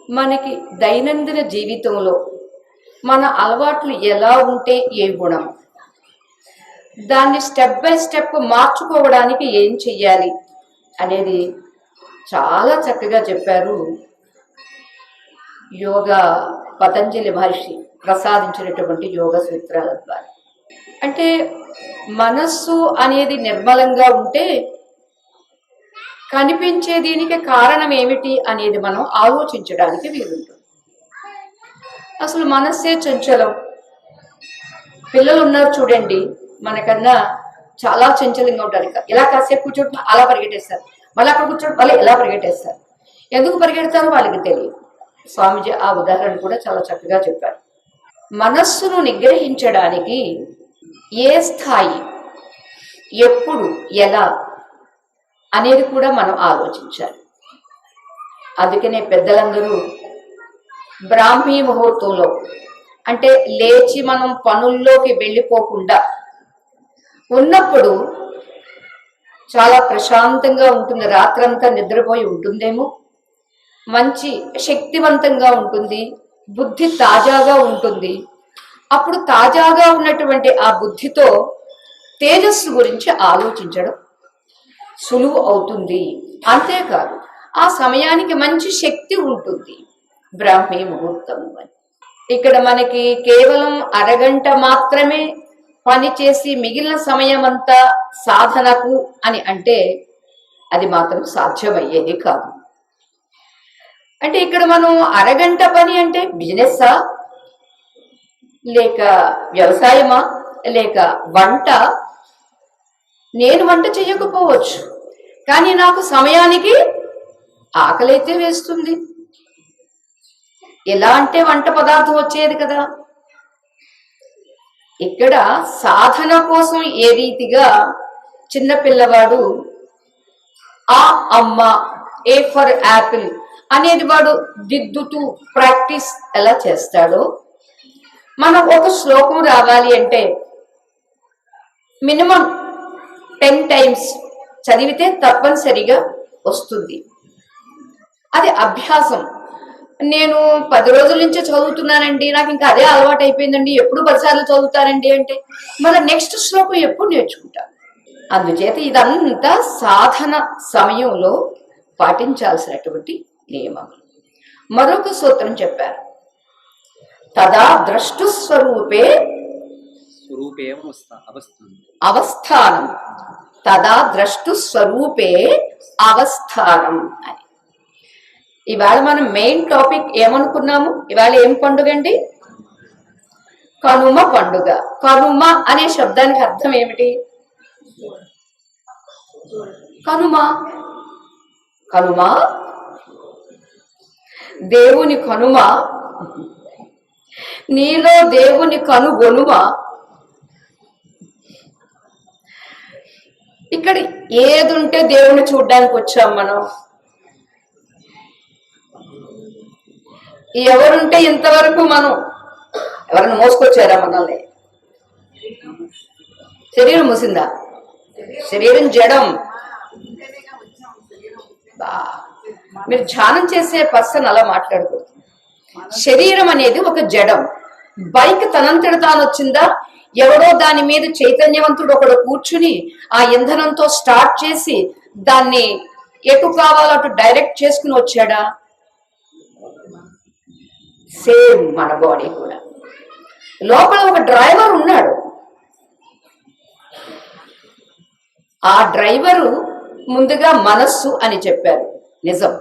మనకి దైనందిన జీవితంలో మన అలవాట్లు ఎలా ఉంటే ఏ గుణం, దాన్ని స్టెప్ బై స్టెప్ మార్చుకోవడానికి ఏం చెయ్యాలి అనేది చాలా చక్కగా చెప్పారు. యోగా పతంజలి మహర్షి ప్రసాదించినటువంటి యోగ సూత్రాల ద్వారా. అంటే మనస్సు అనేది నిర్మలంగా ఉంటే కనిపించే దీనికి కారణం ఏమిటి అనేది మనం ఆలోచించడానికి వీలుంటుంది. అసలు మనస్సే చంచలం. పిల్లలు ఉన్నారు చూడండి, మనకన్నా చాలా చంచలంగా ఉంటారు. ఇలా కాసేపు కూర్చోటి అలా పరిగెట్టేస్తారు, మళ్ళీ అక్కడ కూర్చోటి మళ్ళీ ఇలా పరిగెట్టేస్తారు. ఎందుకు పరిగెడతారో వాళ్ళకి తెలియదు. స్వామీజీ ఆ ఉదాహరణ కూడా చాలా చక్కగా చెప్పారు. మనస్సును నిగ్రహించడానికి ఏ స్థాయి, ఎప్పుడు, ఎలా అనేది కూడా మనం ఆలోచించాలి. అందుకనే పెద్దలందరూ బ్రాహ్మీ ముహూర్తంలో, అంటే లేచి మనం పనుల్లోకి వెళ్ళిపోకుండా ఉన్నప్పుడు చాలా ప్రశాంతంగా ఉంటుంది. రాత్రంతా నిద్రపోయి ఉంటుందేమో, మంచి శక్తివంతంగా ఉంటుంది, బుద్ధి తాజాగా ఉంటుంది. అప్పుడు తాజాగా ఉన్నటువంటి ఆ బుద్ధితో తేజస్సు గురించి ఆలోచించడం సులువు అవుతుంది. అంతేకాదు ఆ సమయానికి మంచి శక్తి ఉంటుంది. బ్రాహ్మీ ముహూర్తం అని ఇక్కడ మనకి కేవలం అరగంట మాత్రమే పని చేసి మిగిలిన సమయం అంతా సాధనకు అని అంటే అది మాత్రం సాధ్యమయ్యేది కాదు. అంటే ఇక్కడ మనం అరగంట పని అంటే బిజినెస్సా, లేక వ్యవసాయమా, లేక వంట? నేను వంట చేయకపోవచ్చు, కానీ నాకు సమయానికి ఆకలైతే వేస్తుంది. ఎలా అంటే వంట పదార్థం వచ్చేది కదా. ఇక్కడ సాధన కోసం ఏ రీతిగా చిన్నపిల్లవాడు ఆ అమ్మ, ఏ ఫర్ యాపిల్ అనేది వాడు దిద్దుతూ ప్రాక్టీస్ ఎలా చేస్తాడో, మనం ఒక శ్లోకం రావాలి అంటే మినిమం 10 times చదివితే తప్పనిసరిగా వస్తుంది. అది అభ్యాసం. నేను 10 రోజుల నుంచి చదువుతున్నానండి, నాకు ఇంకా అదే అలవాటు అయిపోయిందండి, ఎప్పుడు 10 సార్లు చదువుతానండి అంటే మళ్ళీ నెక్స్ట్ శ్లోకం ఎప్పుడు నేర్చుకుంటాను. అందుచేత ఇదంతా సాధన సమయంలో పాటించాల్సినటువంటి నియమములు. మరొక సూత్రం చెప్పారు, తదా ద్రష్టు స్వరూపే అవస్థానం. తదా ద్రష్టు స్వరూపే అవస్థానం అని. ఇవాళ మనం మెయిన్ టాపిక్ ఏమనుకున్నాము? ఇవాళ ఏం పండుగ అండి? కనుమ పండుగ. కనుమ అనే శబ్దానికి అర్థం ఏమిటి? కనుమ. కనుమ దేవుని కనుమ, నీలో దేవుని కనుగొనుమ. ఇక్కడ ఏదుంటే దేవుని చూడ్డానికి వచ్చాం మనం. ఎవరుంటే ఇంతవరకు మనం ఎవరైనా మోసుకొచ్చారా మనల్ని? శరీరం మూసిందా? శరీరం జడం. మీరు ధ్యానం చేసే పర్సన్ అలా మాట్లాడకూడదు. శరీరం అనేది ఒక జడం. బైక్ తనంతట తాను వచ్చిందా? ఎవడో దాని మీద చైతన్యవంతుడు ఒకడు కూర్చుని ఆ ఇంధనంతో స్టార్ట్ చేసి దాన్ని ఎటు కావాలో అటు డైరెక్ట్ చేసుకుని వచ్చాడా? సేమ్ మన బాడీ కూడా. లోపల ఒక డ్రైవర్ ఉన్నాడు. ఆ డ్రైవరు ముందుగా మనస్సు అని చెప్పారు, నిజం.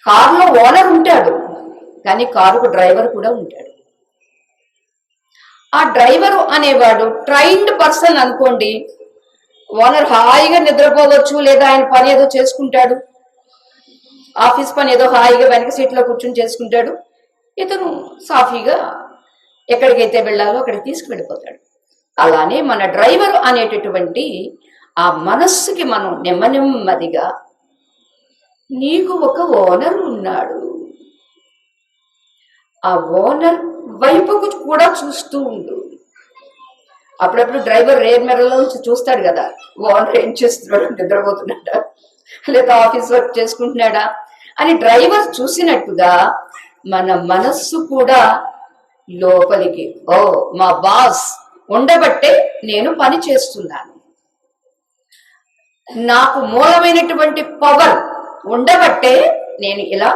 కారులో ఓనర్ ఉంటాడు, కానీ కారుకు డ్రైవర్ కూడా ఉంటాడు. ఆ డ్రైవరు అనేవాడు ట్రైన్డ్ పర్సన్ అనుకోండి. ఓనర్ హాయిగా నిద్రపోవచ్చు, లేదా ఆయన పని ఏదో చేసుకుంటాడు, ఆఫీస్ పని ఏదో హాయిగా వెనక సీట్లో కూర్చొని చేసుకుంటాడు. ఇతను సాఫీగా ఎక్కడికైతే వెళ్ళాలో అక్కడికి తీసుకువెళ్ళిపోతాడు. అలానే మన డ్రైవర్ అనేటటువంటి ఆ మనస్సుకి మనం నెమ్మదిగా నీకు ఒక ఓనర్ ఉన్నాడు, ఆ ఓనర్ వైపుకు కూడా చూస్తూ ఉండు. అప్పుడప్పుడు డ్రైవర్ రేర్ మిర్రర్లో నుంచి చూస్తాడు కదా, ఓనర్ ఏం చేస్తున్నాడు, నిద్రపోతున్నాడా లేదా ఆఫీస్ వర్క్ చేసుకుంటున్నాడా అని డ్రైవర్ చూసినట్టుగా మన మనస్సు కూడా లోపలికి, ఓ మా బాస్ ఉండబట్టే నేను పని చేస్తున్నాను, నాకు మూలమైనటువంటి పవర్ ఉండబట్టే నేను ఇలా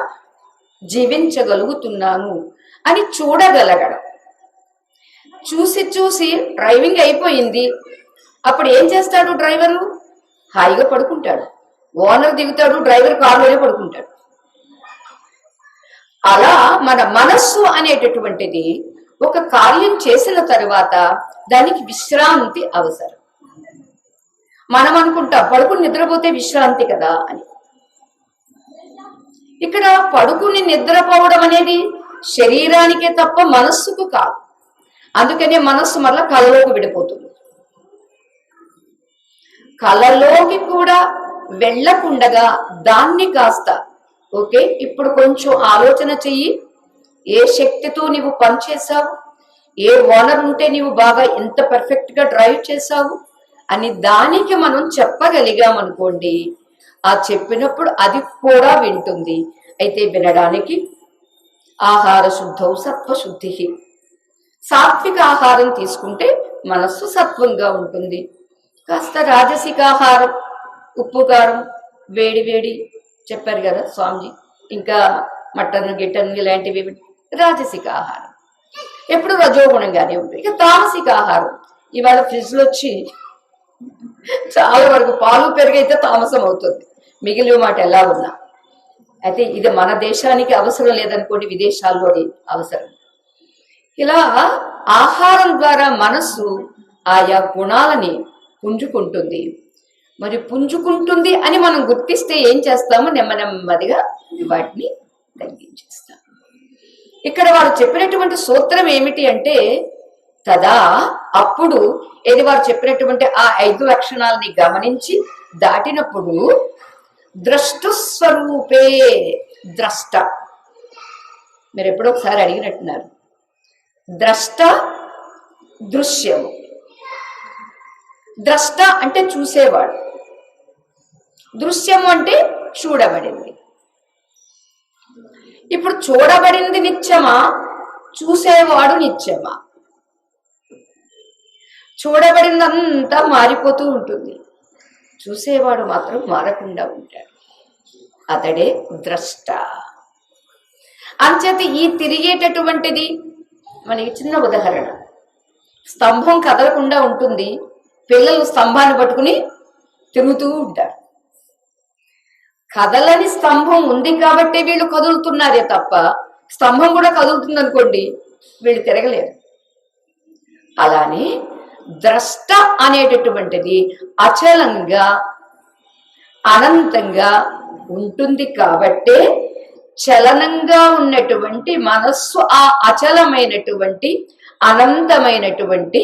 జీవించగలుగుతున్నాను అని చూడగలగడం. చూసి చూసి డ్రైవింగ్ అయిపోయింది. అప్పుడు ఏం చేస్తాడు డ్రైవరు? హాయిగా పడుకుంటాడు. ఓనర్ దిగుతాడు, డ్రైవర్ కారులోనే పడుకుంటాడు. అలా మన మనస్సు అనేటటువంటిది ఒక కార్యం చేసిన తరువాత దానికి విశ్రాంతి అవసరం. మనం అనుకుంటాం పడుకుని నిద్రపోతే విశ్రాంతి కదా అని. ఇక్కడ పడుకుని నిద్రపోవడం అనేది శరీరానికే తప్ప మనస్సుకు కాదు. అందుకనే మనస్సు మళ్ళా కలలోకి విడిపోతుంది. కలలోకి కూడా వెళ్ళకుండగా దాన్ని కాస్త ఓకే ఇప్పుడు కొంచెం ఆలోచన చెయ్యి, ఏ శక్తితో నీవు పనిచేసావు, ఏ ఓనర్ ఉంటే నీవు బాగా ఎంత పర్ఫెక్ట్ గా డ్రైవ్ చేసావు అని దానికి మనం చెప్పగలిగామనుకోండి, ఆ చెప్పినప్పుడు అది కూడా వింటుంది. అయితే వినడానికి ఆహార శుద్ధౌ సత్వశుద్ధి, సాత్విక ఆహారం తీసుకుంటే మనస్సు సత్వంగా ఉంటుంది. కాస్త రాజసిక ఆహారం, ఉప్పు కారం వేడి వేడి చెప్పారు కదా స్వామిజీ, ఇంకా మటన్ గిటన్ ఇలాంటివి రాజసిక ఆహారం ఎప్పుడు రజోగుణంగానే ఉంటుంది. ఇక తామసిక ఆహారం ఇవాళ ఫ్రిడ్జ్లో వచ్చి చాలా వరకు పాలు పెరుగైతే తామసం అవుతుంది, మిగిలిన మాట ఎలా ఉన్నా. అయితే ఇది మన దేశానికి అవసరం లేదనుకోండి, విదేశాల్లో అవసరం. ఇలా ఆహారం ద్వారా మనస్సు ఆయా గుణాలని పుంజుకుంటుంది. మరి పుంజుకుంటుంది అని మనం గుర్తిస్తే ఏం చేస్తాము, నెమ్మదిగా వాటిని తగ్గించేస్తాం. ఇక్కడ వారు చెప్పినటువంటి సూత్రం ఏమిటి అంటే తదా, అప్పుడు ఏది వారు చెప్పినటువంటి ఆ 5 లక్షణాలని గమనించి దాటినప్పుడు ద్రష్టుస్వరూపే, ద్రష్ట మీరు ఎప్పుడో ఒకసారి అడిగినట్టున్నారు. ద్రష్ట దృశ్యము, ద్రష్ట అంటే చూసేవాడు, దృశ్యము అంటే చూడబడింది. ఇప్పుడు చూడబడింది నిత్యమా, చూసేవాడు నిత్యమా? చూడబడిందంతా మారిపోతూ ఉంటుంది, చూసేవాడు మాత్రం మారకుండా ఉంటాడు. అతడే ద్రష్ట. అంచేత ఈ తిరిగేటటువంటిది మనకి చిన్న ఉదాహరణ, స్తంభం కదలకుండా ఉంటుంది, పిల్లలు స్తంభాన్ని పట్టుకుని తిరుగుతూ ఉంటారు. కదలని స్తంభం ఉంది కాబట్టి వీళ్ళు కదులుతున్నారే తప్ప స్తంభం కూడా కదులుతుంది అనుకోండి వీళ్ళు తిరగలేరు. అలానే ద్రష్ట అనేటటువంటిది అచలంగా అనంతంగా ఉంటుంది కాబట్టే చలనంగా ఉన్నటువంటి మనస్సు ఆ అచలమైనటువంటి అనంతమైనటువంటి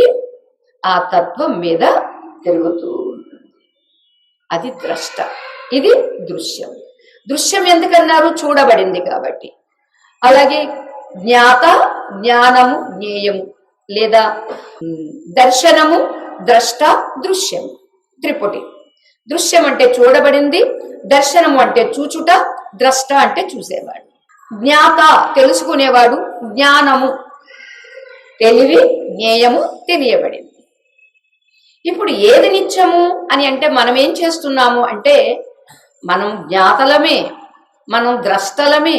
ఆ తత్వం మీద తిరుగుతూ ఉంటుంది. అది ద్రష్ట, ఇది దృశ్యం. దృశ్యం ఎందుకన్నారు, చూడబడింది కాబట్టి. అలాగే జ్ఞాత, జ్ఞానము, జ్ఞేయము లేదా దర్శనము, ద్రష్ట, దృశ్యము, త్రిపుటి. దృశ్యం అంటే చూడబడింది, దర్శనము అంటే చూచుట, ద్రష్ట అంటే చూసేవాడు, జ్ఞాత తెలుసుకునేవాడు, జ్ఞానము తెలివి, జ్ఞేయము తెలియబడింది. ఇప్పుడు ఏది నిత్యము అని అంటే మనం ఏం చేస్తున్నాము అంటే మనం జ్ఞాతలమే, మనం ద్రష్టలమే,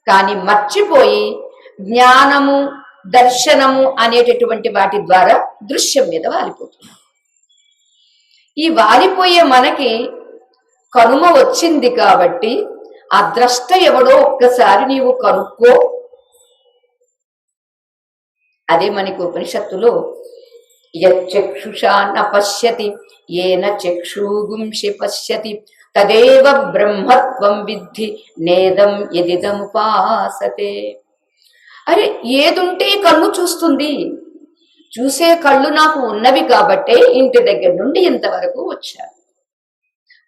కానీ మర్చిపోయి జ్ఞానము దర్శనము అనేటటువంటి వాటి ద్వారా దృశ్యం మీద వాలిపోతున్నాం. ఈ వాలిపోయే మనకి కనుమ వచ్చింది కాబట్టి ఆ ద్రష్ట ఎవడో ఒక్కసారి నీవు కనుక్కో. అదే మనకి ఉపనిషత్తులో యచ్చక్షుషా న పశ్యతి ఏన చక్షుగుంషి పశ్యతి తదేవ బ్రహ్మత్వం విద్ధి నేదం యదిదముపాసతే. అరే ఏదుంటే కళ్ళు చూస్తుంది, చూసే కళ్ళు నాకు ఉన్నవి కాబట్టే ఇంటి దగ్గర నుండి ఇంతవరకు వచ్చాను.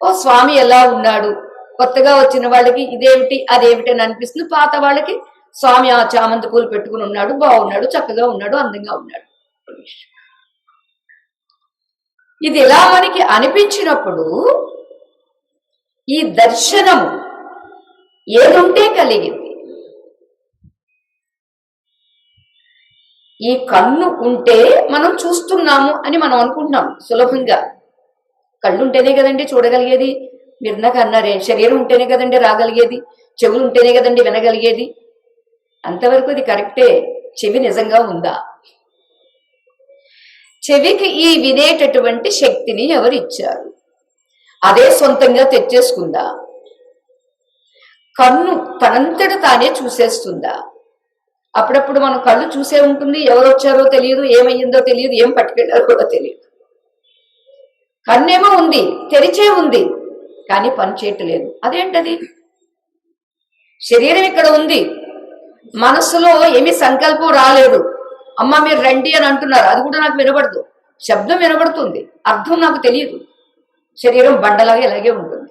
ఓ స్వామి ఎలా ఉన్నాడు, కొత్తగా వచ్చిన వాళ్ళకి ఇదేమిటి అదేమిటి అని అనిపిస్తుంది, పాత వాళ్ళకి స్వామి ఆ చామంతి పూలు పెట్టుకుని ఉన్నాడు, బాగున్నాడు, చక్కగా ఉన్నాడు, అందంగా ఉన్నాడు. ఇది ఎలా మనకి అనిపించినప్పుడు ఈ దర్శనము ఏదుంటే కలిగింది. ఈ కన్ను ఉంటే మనం చూస్తున్నాము అని మనం అనుకుంటున్నాం సులభంగా. కళ్ళు ఉంటేనే కదండి చూడగలిగేది. మీరు నాకు అన్నారే శరీరం ఉంటేనే కదండి రాగలిగేది, చెవులు ఉంటేనే కదండి వినగలిగేది. అంతవరకు ఇది కరెక్టే. చెవి నిజంగా ఉందా? చెవికి ఈ వినేటటువంటి శక్తిని ఎవరు ఇచ్చారు? అదే సొంతంగా తెచ్చేసుకుందా? కన్ను తనంతట తానే చూసేస్తుందా? అప్పుడప్పుడు మనం కళ్ళు చూసే ఉంటుంది, ఎవరు వచ్చారో తెలియదు, ఏమయ్యిందో తెలియదు, ఏం పట్టుకెళ్ళారో కూడా తెలియదు. కన్నేమో ఉంది, తెరిచే ఉంది, కానీ పని చేయట్లేదు. అదేంటది? శరీరం ఇక్కడ ఉంది, మనస్సులో ఏమీ సంకల్పం రాలేదు. అమ్మ మీరు రండి అని అంటున్నారు, అది కూడా నాకు వినబడదు. శబ్దం వినబడుతుంది, అర్థం నాకు తెలియదు. శరీరం బండలాగా ఇలాగే ఉంటుంది.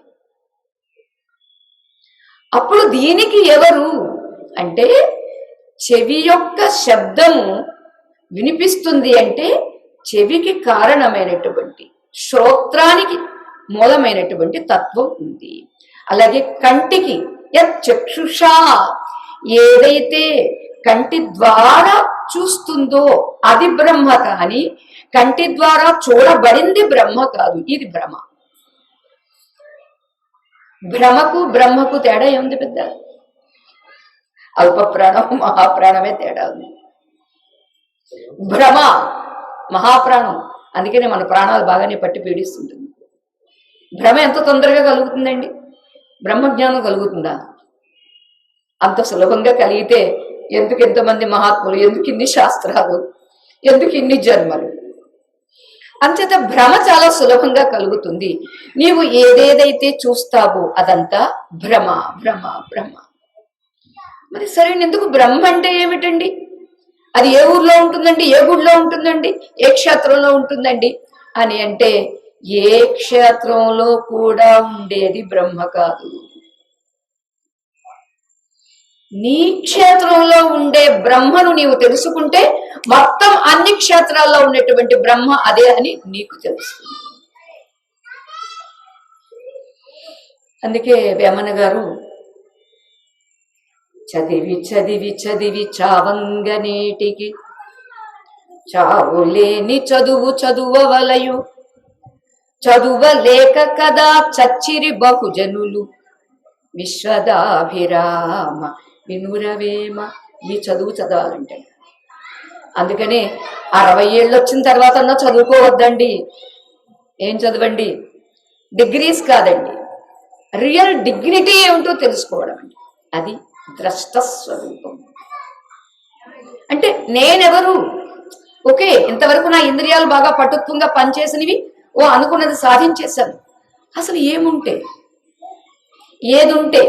అప్పుడు దీనికి ఎవరు అంటే, చెవి యొక్క శబ్దము వినిపిస్తుంది అంటే చెవికి కారణమైనటువంటి, శ్రోత్రానికి మూలమైనటువంటి తత్వం ఉంది. అలాగే కంటికి చక్షుషా, ఏదైతే కంటి ద్వారా చూస్తుందో అది బ్రహ్మ, కానీ కంటి ద్వారా చూడబడింది బ్రహ్మ కాదు. ఇది భ్రమ. భ్రమకు బ్రహ్మకు తేడా ఏముంది? పెద్ద అల్ప ప్రాణం మహాప్రాణమే తేడా ఉంది. భ్రమ మహాప్రాణం, అందుకనే మన ప్రాణాలు బాగానే పట్టి పీడిస్తుంటుంది. భ్రమ ఎంత తొందరగా కలుగుతుందండి? బ్రహ్మజ్ఞానం కలుగుతుందా? అంత సులభంగా కలిగితే ఎందుకు ఎంతమంది మహాత్ములు, ఎందుకు ఇన్ని శాస్త్రాలు, ఎందుకు ఇన్ని జన్మలు? అంచేత భ్రమ చాలా సులభంగా కలుగుతుంది. నీవు ఏదేదైతే చూస్తావో అదంతా భ్రమ భ్రమ భ్రమ. మరి సరే, ఎందుకు బ్రహ్మ అంటే ఏమిటండి? అది ఏ ఊర్లో ఉంటుందండి, ఏ గుడిలో ఉంటుందండి, ఏ క్షేత్రంలో ఉంటుందండి అని అంటే, ఏ క్షేత్రంలో కూడా ఉండేది బ్రహ్మ కాదు. నీ క్షేత్రంలో ఉండే బ్రహ్మను నీవు తెలుసుకుంటే మొత్తం అన్ని క్షేత్రాల్లో ఉండేటువంటి బ్రహ్మ అదే అని నీకు తెలుస్తుంది. అందుకే వేమన గారు చదివి చదివి చదివి చావంగనేటికి చావులేని చదువు చదువవలయు, చదువలేక కదా చచ్చిరి బహుజనులు, విశ్వదాభిరామ వినురవేమ. ఈ చదువు చదవాలంటే అందుకనే 60 ఏళ్ళు వచ్చిన తర్వాత చదువుకోవద్దండి. ఏం చదవండి? డిగ్రీస్ కాదండి, రియల్ డిగ్నిటీ ఏమిటో తెలుసుకోవడం అండి. అది ద్రష్ట స్వరూపం. అంటే నేనెవరు? ఓకే, ఇంతవరకు నా ఇంద్రియాలు బాగా పటుత్వంగా పనిచేసినవి, అనుకున్నది సాధించేశాను. అసలు ఏముంటే, ఏదుంటే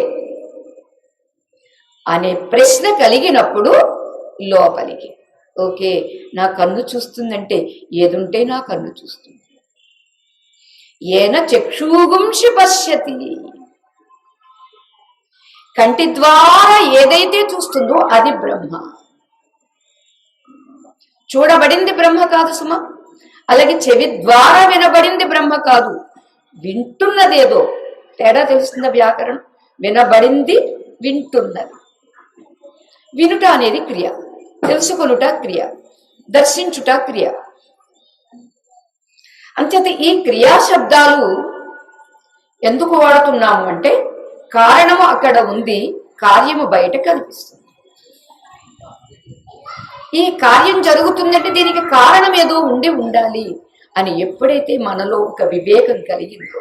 అనే ప్రశ్న కలిగినప్పుడు లోపలికి, ఓకే నా కన్ను చూస్తుందంటే ఏదుంటే నా కన్ను చూస్తుంది. ఏన చక్షుగుంషి పశ్యతి, కంటి ద్వారా ఏదైతే చూస్తుందో అది బ్రహ్మ. చూడబడింది బ్రహ్మ కాదు సుమ. అలాగే చెవి ద్వారా వినబడింది బ్రహ్మ కాదు. వింటున్నదేదో తేడా తెలుస్తుందా? వ్యాకరణం. వినబడింది, వింటున్నది. వినుట అనేది క్రియ, తెలుసుకొనుట క్రియ, దర్శించుట క్రియ. అంచేత ఈ క్రియా శబ్దాలు ఎందుకు వాడుతున్నాము అంటే, కారణము అక్కడ ఉంది, కార్యము బయట కనిపిస్తుంది. ఈ కార్యం జరుగుతుందంటే దీనికి కారణం ఏదో ఉండాలి అని ఎప్పుడైతే మనలో ఒక వివేకం కలిగిందో,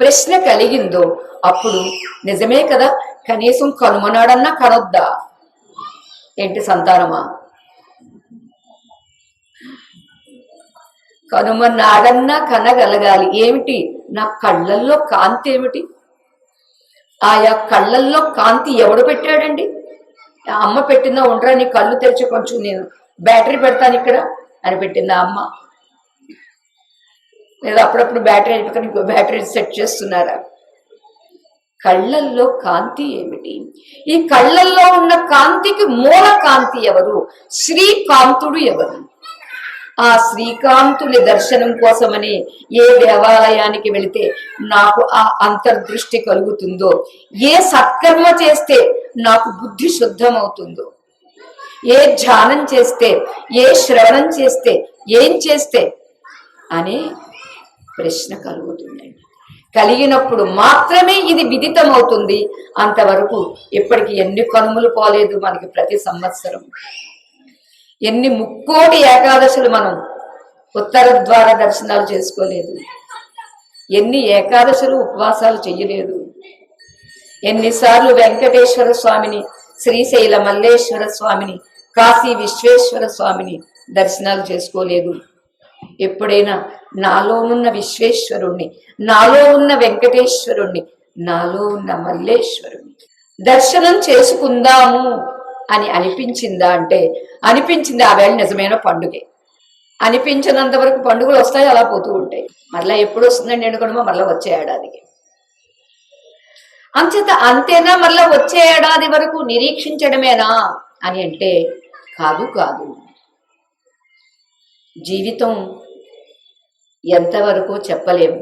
ప్రశ్న కలిగిందో, అప్పుడు నిజమే కదా, కనీసం కనుమనాడన్నా కనొద్దా? ఏంటి సంతానమా? కనుమనాడన్నా కనగలగాలి. ఏమిటి? నా కళ్ళల్లో కాంతి ఏమిటి? ఆయా కళ్ళల్లో కాంతి ఎవడు పెట్టాడండి? అమ్మ పెట్టిందా? ఉండరా నీ కళ్ళు తెరిచి కొంచెం నేను బ్యాటరీ పెడతాను ఇక్కడ అని పెట్టిందా అమ్మ? లేదా అప్పుడప్పుడు బ్యాటరీ అయిపోయి ఇంకో బ్యాటరీ సెట్ చేస్తున్నారా? కళ్ళల్లో కాంతి ఏమిటి? ఈ కళ్ళల్లో ఉన్న కాంతికి మూల కాంతి ఎవరు? శ్రీకాంతుడు ఎవరు? ఆ శ్రీకాంతుని దర్శనం కోసమని ఏ దేవాలయానికి వెళితే నాకు ఆ అంతర్దృష్టి కలుగుతుందో, ఏ సత్కర్మ చేస్తే నాకు బుద్ధి శుద్ధమవుతుందో, ఏ ధ్యానం చేస్తే, ఏ శ్రవణం చేస్తే, ఏం చేస్తే అనే ప్రశ్న కలుగుతుందండి. కలిగినప్పుడు మాత్రమే ఇది విదితం అవుతుంది. అంతవరకు ఇప్పటికి ఎన్ని కనుమలు పోలేదు మనకి. ప్రతి సంవత్సరం ఎన్ని ముక్కోటి ఏకాదశులు మనం ఉత్తర ద్వార దర్శనాలు చేసుకోలేదు. ఎన్ని ఏకాదశులు ఉపవాసాలు చెయ్యలేదు, ఎన్నిసార్లు వెంకటేశ్వర స్వామిని, శ్రీశైల మల్లేశ్వర స్వామిని, కాశీ విశ్వేశ్వర స్వామిని దర్శనాలు చేసుకోలేదు. ఎప్పుడైనా నాలో ఉన్న విశ్వేశ్వరుణ్ణి, నాలో ఉన్న వెంకటేశ్వరుణ్ణి, నాలో ఉన్న మల్లేశ్వరుణ్ణి దర్శనం చేసుకుందాము అని అనిపించిందా అంటే అనిపించింది. ఆ వేళ నిజమైన పండుగే. అనిపించినంత వరకు పండుగలు వస్తాయి, అలా పోతూ ఉంటాయి. మరలా ఎప్పుడు వస్తుందండి అనుకోవడమో మరలా వచ్చే ఏడాదికి. అంచేత అంతేనా మరలా వచ్చే ఏడాది వరకు నిరీక్షించడమేనా అని అంటే కాదు కాదు. జీవితం ఎంతవరకు చెప్పలేము.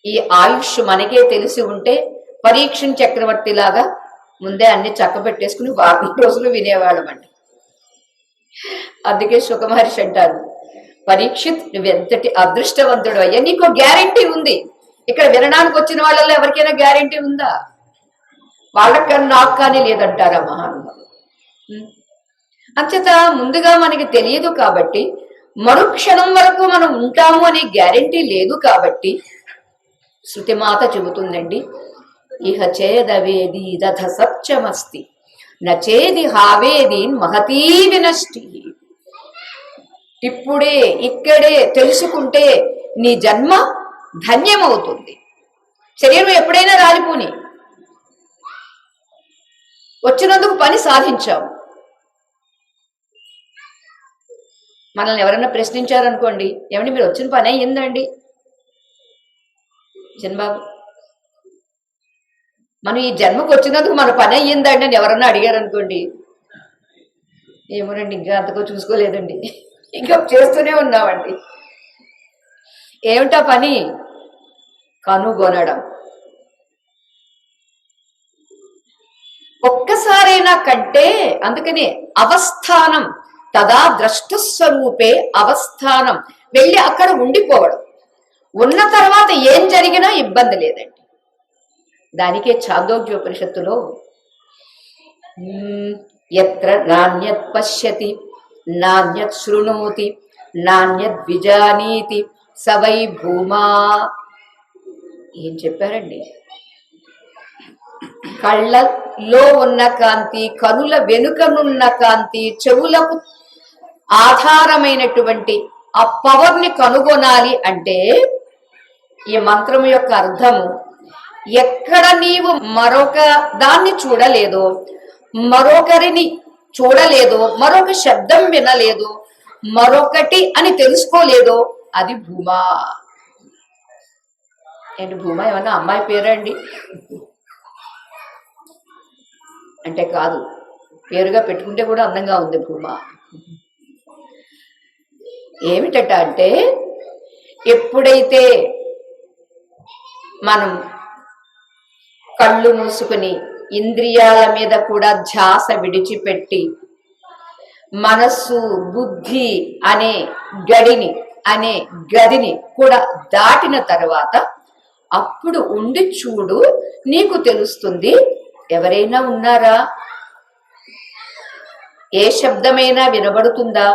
ఈ ఆయుష్ మనకే తెలిసి ఉంటే పరీక్ష చక్రవర్తి లాగా ముందే అన్ని చక్కబెట్టేసుకుని వారం రోజులు వినేవాళ్ళమండి. అందుకే సుఖమహర్షి అంటారు, పరీక్షిత్ నువ్వెంతటి అదృష్టవంతుడు అయ్యా, నీకు గ్యారంటీ ఉంది. ఇక్కడ వినడానికి వచ్చిన వాళ్ళల్లో ఎవరికైనా గ్యారంటీ ఉందా? వాళ్ళకన్నా నాకు కానీ లేదంటారా మహానుభావులు. అంచేత ముందుగా మనకి తెలియదు కాబట్టి, మరుక్షణం వరకు మనం ఉంటాము అనే గ్యారంటీ లేదు కాబట్టి శృతిమాత చెబుతుందండి, ఇహ చేదవేది దథ సత్యమస్తి నచేది హావేది మహతీ వినష్టి. ఇప్పుడే ఇక్కడే తెలుసుకుంటే నీ జన్మ ధన్యమవుతుంది. శరీరం ఎప్పుడైనా రాలిపోని, వచ్చినందుకు పని సాధించాము. మనల్ని ఎవరైనా ప్రశ్నించారనుకోండి, ఏమండి మీరు వచ్చిన పని అయ్యిందండి చిన్నబాబు, మనం ఈ జన్మకు వచ్చినందుకు మన పని అయ్యిందండి అని ఎవరన్నా అడిగారనుకోండి, ఏమోనండి ఇంకా అంతగా చూసుకోలేదండి, ఇంకా చేస్తూనే ఉన్నామండి. ఏమిటా పని? కనుగొనడం. ఒక్కసారైనా కంటే, అందుకనే అవస్థానం తదా ద్రష్టస్వరూపే అవస్థానం, వెళ్ళి అక్కడ ఉండిపోవడం. ఉన్న తర్వాత ఏం జరిగినా ఇబ్బంది లేదండి. దానికే ఛాందోగ్యోపనిషత్తులో యత్ర నాణ్యత్ పశ్యతి నాణ్యత్ శృణోతి నాణ్యత్ విజానీతి సవై భూమా ఏం చెప్పారండి? కళ్ళలో ఉన్న కాంతి, కనుల వెనుకనున్న కాంతి, చెవులకు ఆధారమైనటువంటి ఆ పవర్ ని కనుగొనాలి అంటే ఈ మంత్రం యొక్క అర్థము, ఎక్కడ నీవు మరొక దాన్ని చూడలేదో, మరొకరిని చూడలేదో, మరొక శబ్దం వినలేదో, మరొకటి అని తెలుసుకోలేదో అది భూమా. ఏంటి భూమా ఏమన్నా అమ్మాయి పేరండి అంటే కాదు, పేరుగా పెట్టుకుంటే కూడా అందంగా ఉంది భూమా. ఏమిటట అంటే, ఎప్పుడైతే మనం కళ్ళు మూసుకుని ఇంద్రియాల మీద కూడా ధ్యాస విడిచిపెట్టి మనస్సు బుద్ధి అనే గదిని కూడా దాటిన తర్వాత అప్పుడు ఉండి చూడు, నీకు తెలుస్తుంది. ఎవరైనా ఉన్నారా? ఏ శబ్దమైనా వినబడుతుందా?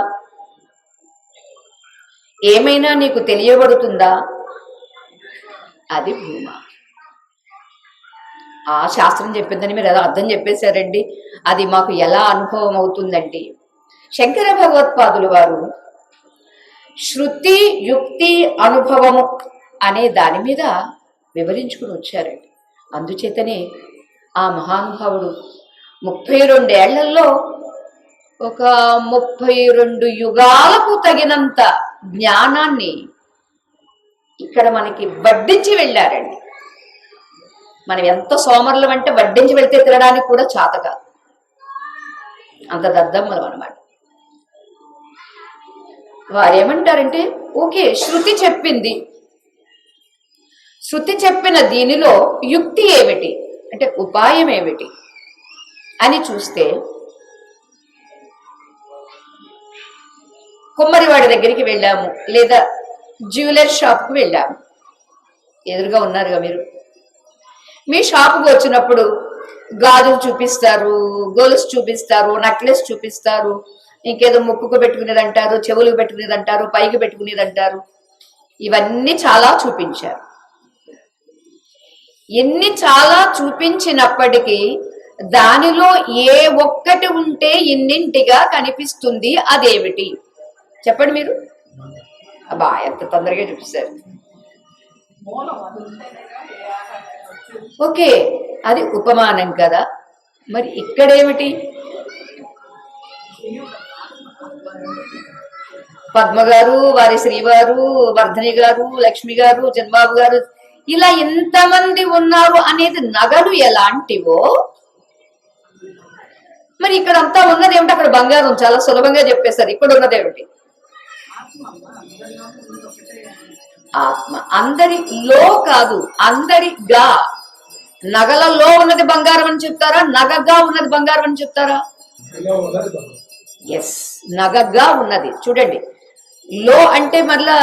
ఏమైనా నీకు తెలియబడుతుందా? అది భూమ. ఆ శాస్త్రం చెప్పిందని మీరు ఎలా అర్థం చెప్పేశారండి. అది మాకు ఎలా అనుభవం అవుతుందండి? శంకర భగవత్పాదులు వారు శృతి యుక్తి అనుభవము అనే దాని మీద వివరించుకుని వచ్చారండి. అందుచేతనే ఆ మహానుభావుడు 32 ఏళ్లలో ఒక 32 యుగాలకు తగినంత జ్ఞానాన్ని ఇక్కడ మనకి వడ్డించి వెళ్ళారండి. మనం ఎంత సోమరులం అంటే వడ్డించి వెళ్తే తినడానికి కూడా చేత కాదు, అంత దద్దమ్మలం అనమాట. వారేమంటారంటే, ఓకే శృతి చెప్పింది, శృతి చెప్పిన దీనిలో యుక్తి ఏమిటి అంటే ఉపాయం ఏమిటి అని చూస్తే, కుమ్మరివాడి దగ్గరికి వెళ్ళాము లేదా జ్యువెలర్ షాప్కి వెళ్ళాము. ఎదురుగా ఉన్నారుగా మీరు. మీ షాపుకి వచ్చినప్పుడు గాజులు చూపిస్తారు, గొలుసు చూపిస్తారు, నెక్లెస్ చూపిస్తారు, ఇంకేదో ముక్కుకు పెట్టుకునేది అంటారు, చెవులకు పెట్టుకునేది అంటారు, పైకి పెట్టుకునేది అంటారు. ఇవన్నీ చాలా చూపించారు. ఎన్ని చాలా చూపించినప్పటికీ దానిలో ఏ ఒక్కటి ఉంటే ఇన్నింటిగా కనిపిస్తుంది, అదేమిటి చెప్పండి మీరు. అబ్బా ఎంత తొందరగా చూపిస్తారు. ఓకే, అది ఉపమానం కదా. మరి ఇక్కడేమిటి? పద్మ గారు, వారి శ్రీవారు, వర్ధని గారు, లక్ష్మి గారు, చంద్రబాబు గారు, ఇలా ఎంతమంది ఉన్నారు అనేది నగలు ఎలాంటివో మరి ఇక్కడ అంతా ఉన్నది ఏమిటి? అక్కడ బంగారం చాలా సులభంగా చెప్పేశారు. ఇక్కడ ఉన్నదేమిటి? ఆత్మ. అందరిలో కాదు, అందరిగా. నగలలో ఉన్నది బంగారం అని చెప్తారా, నగగా ఉన్నది బంగారం అని చెప్తారా? ఎస్, నగగా ఉన్నది. చూడండి, లో అంటే మళ్ళా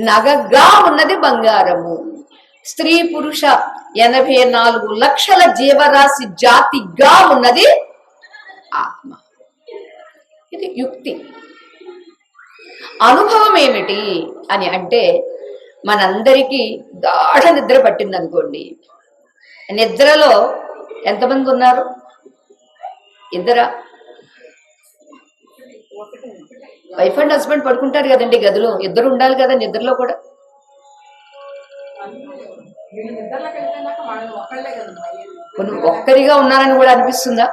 నగగా ఉన్నది బంగారము. స్త్రీ పురుష 84 లక్షల జీవరాశి జాతిగా ఉన్నది ఆత్మ. ఇది యుక్తి. అనుభవం ఏమిటి అని అంటే, మనందరికీ గాఢ నిద్ర పట్టింది అనుకోండి. నిద్రలో ఎంతమంది ఉన్నారు? ఇద్దరా? వైఫ్ అండ్ హస్బెండ్ పడుకుంటారు కదండి గదిలో, ఇద్దరు ఉండాలి కదా నిద్రలో కూడా. ఒక్కరిగా ఉన్నారని కూడా అనిపిస్తుందా?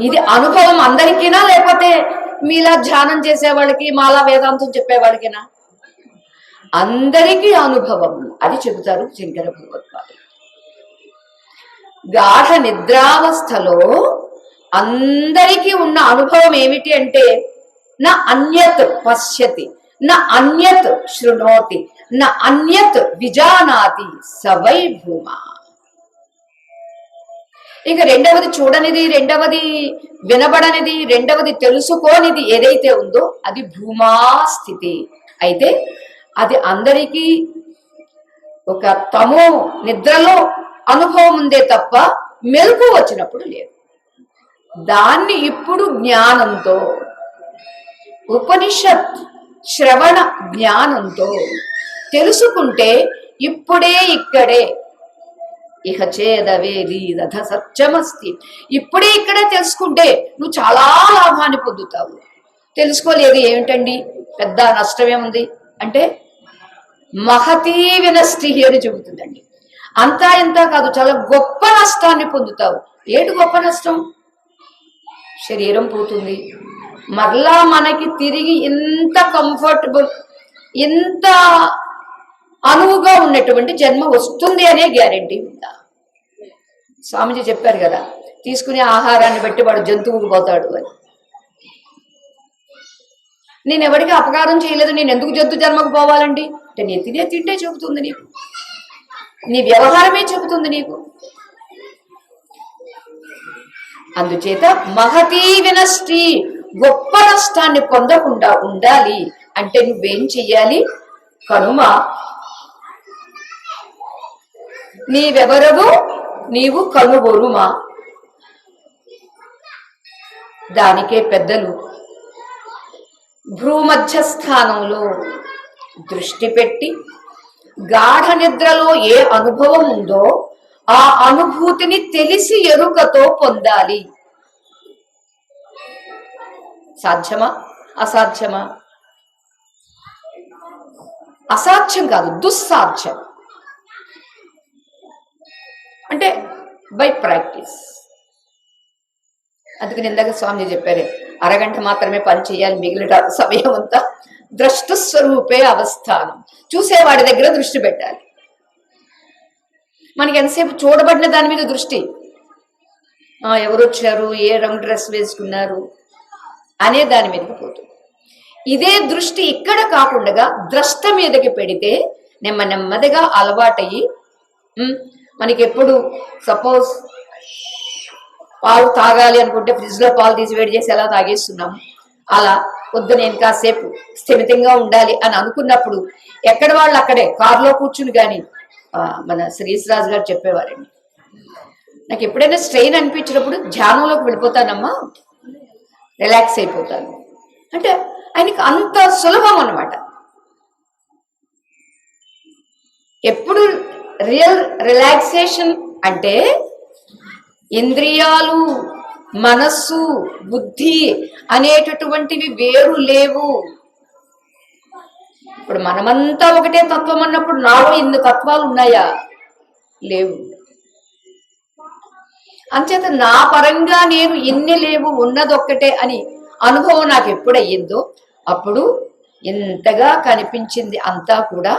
ఇది అనుభవం అందరికీనా, లేకపోతే మీలా ధ్యానం చేసే వాళ్ళకి, మాలా వేదాంతం చెప్పే వాళ్ళకినా? అందరికీ అనుభవం. అది చెబుతారు శంకర భగవత్పాదులు. గాఢ నిద్రావస్థలో అందరికీ ఉన్న అనుభవం ఏమిటి అంటే, నా అన్యత్ పశ్యతి, నా అన్యత్ శృణోతి, నా అన్యత్ విజానాతి సవై భూమ. ఇక రెండవది చూడనిది, రెండవది వినబడనిది, రెండవది తెలుసుకోనిది ఏదైతే ఉందో అది భూమా స్థితి. అయితే అది అందరికీ ఒక తమో నిద్రలో అనుభవం ఉందే తప్ప మెలకు వచ్చినప్పుడు లేదు. దాన్ని ఇప్పుడు జ్ఞానంతో, ఉపనిషత్ శ్రవణ జ్ఞానంతో తెలుసుకుంటే ఇప్పుడే ఇక్కడే ఇహ చేదవేది రథ సత్యమస్తి. ఇప్పుడే ఇక్కడే తెలుసుకుంటే నువ్వు చాలా లాభాన్ని పొందుతావు. తెలుసుకోలేదు ఏమిటండి పెద్ద నష్టమేముంది అంటే, మహతీ వినష్టి అని చెబుతుందండి. అంతా ఇంత కాదు, చాలా గొప్ప నష్టాన్ని పొందుతావు. ఏంటి గొప్ప నష్టం? శరీరం పోతుంది, మరలా మనకి తిరిగి ఇంత కంఫర్టబుల్, ఇంత అనువుగా ఉన్నటువంటి జన్మ వస్తుంది అనే గ్యారెంటీ ఉందా? స్వామిజీ చెప్పారు కదా, తీసుకునే ఆహారాన్ని బట్టి వాడు జంతువుకు పోతాడు అని. నేను ఎవరికి అపకారం చేయలేదు, నేను ఎందుకు జంతు జన్మకు పోవాలండి అంటే, నేను తినే తింటే చెబుతుంది నీకు, నీ వ్యవహారమే చెబుతుంది నీకు. అందుచేత మహతీ వినష్టి, గొప్ప నష్టాన్ని పొందకుండా ఉండాలి అంటే నువ్వేం చెయ్యాలి? కనుమ నీవెవరవు, నీవు కనుగొరుమా. దానికే పెద్దలు భ్రూమధ్య స్థానంలో దృష్టి పెట్టి గాఢ నిద్రలో ఏ అనుభవం ఉందో ఆ అనుభూతిని తెలిసి ఎరుకతో పొందాలి. సాధ్యమా? అసాధ్యమా? అసాధ్యం కాదు, దుస్సాధ్యం. అంటే బై ప్రాక్టీస్. అందుకని ఇందాక స్వామి చెప్పారు, అరగంట మాత్రమే పని చేయాలి, మిగిలిన సమయం అంతా ద్రష్టస్వరూపే అవస్థానం, చూసేవాడి దగ్గర దృష్టి పెట్టాలి. మనకి ఎంతసేపు చూడబడిన దాని మీద దృష్టి, ఎవరు వచ్చారు, ఏ రంగు డ్రెస్ వేసుకున్నారు అనే దాని మీదకి పోతుంది. ఇదే దృష్టి ఇక్కడ కాకుండా ద్రష్ట మీదకి పెడితే నెమ్మదిగా అలవాటయ్యి, మనకి ఎప్పుడు సపోజ్ పాలు తాగాలి అనుకుంటే ఫ్రిడ్జ్ లో పాలు తీసి వేడి చేసి ఎలా తాగేస్తున్నాము, అలా వద్దు నేను కాసేపు స్థిమితంగా ఉండాలి అని అనుకున్నప్పుడు ఎక్కడ వాళ్ళు అక్కడే కారులో కూర్చుని. కానీ మన శ్రీశ్రాజు గారు చెప్పేవారండి, నాకు ఎప్పుడైనా స్ట్రెయిన్ అనిపించినప్పుడు ధ్యానంలోకి వెళ్ళిపోతానమ్మా, రిలాక్స్ అయిపోతాను. అంటే ఆయనకి అంత సులభం అన్నమాట. ఎప్పుడు రియల్ రిలాక్సేషన్ అంటే ఇంద్రియాలు, మనస్సు, బుద్ధి అనేటటువంటివి వేరు లేవు. ఇప్పుడు మనమంతా ఒకటే తత్వం అన్నప్పుడు నాలో ఇన్ని తత్వాలు ఉన్నాయా? లేవు. అంచేత నా పరంగా నేను ఇన్ని లేవు, ఉన్నదొక్కటే అని అనుభవం నాకు ఎప్పుడయ్యిందో అప్పుడు ఇంతగా కనిపించింది అంతా కూడా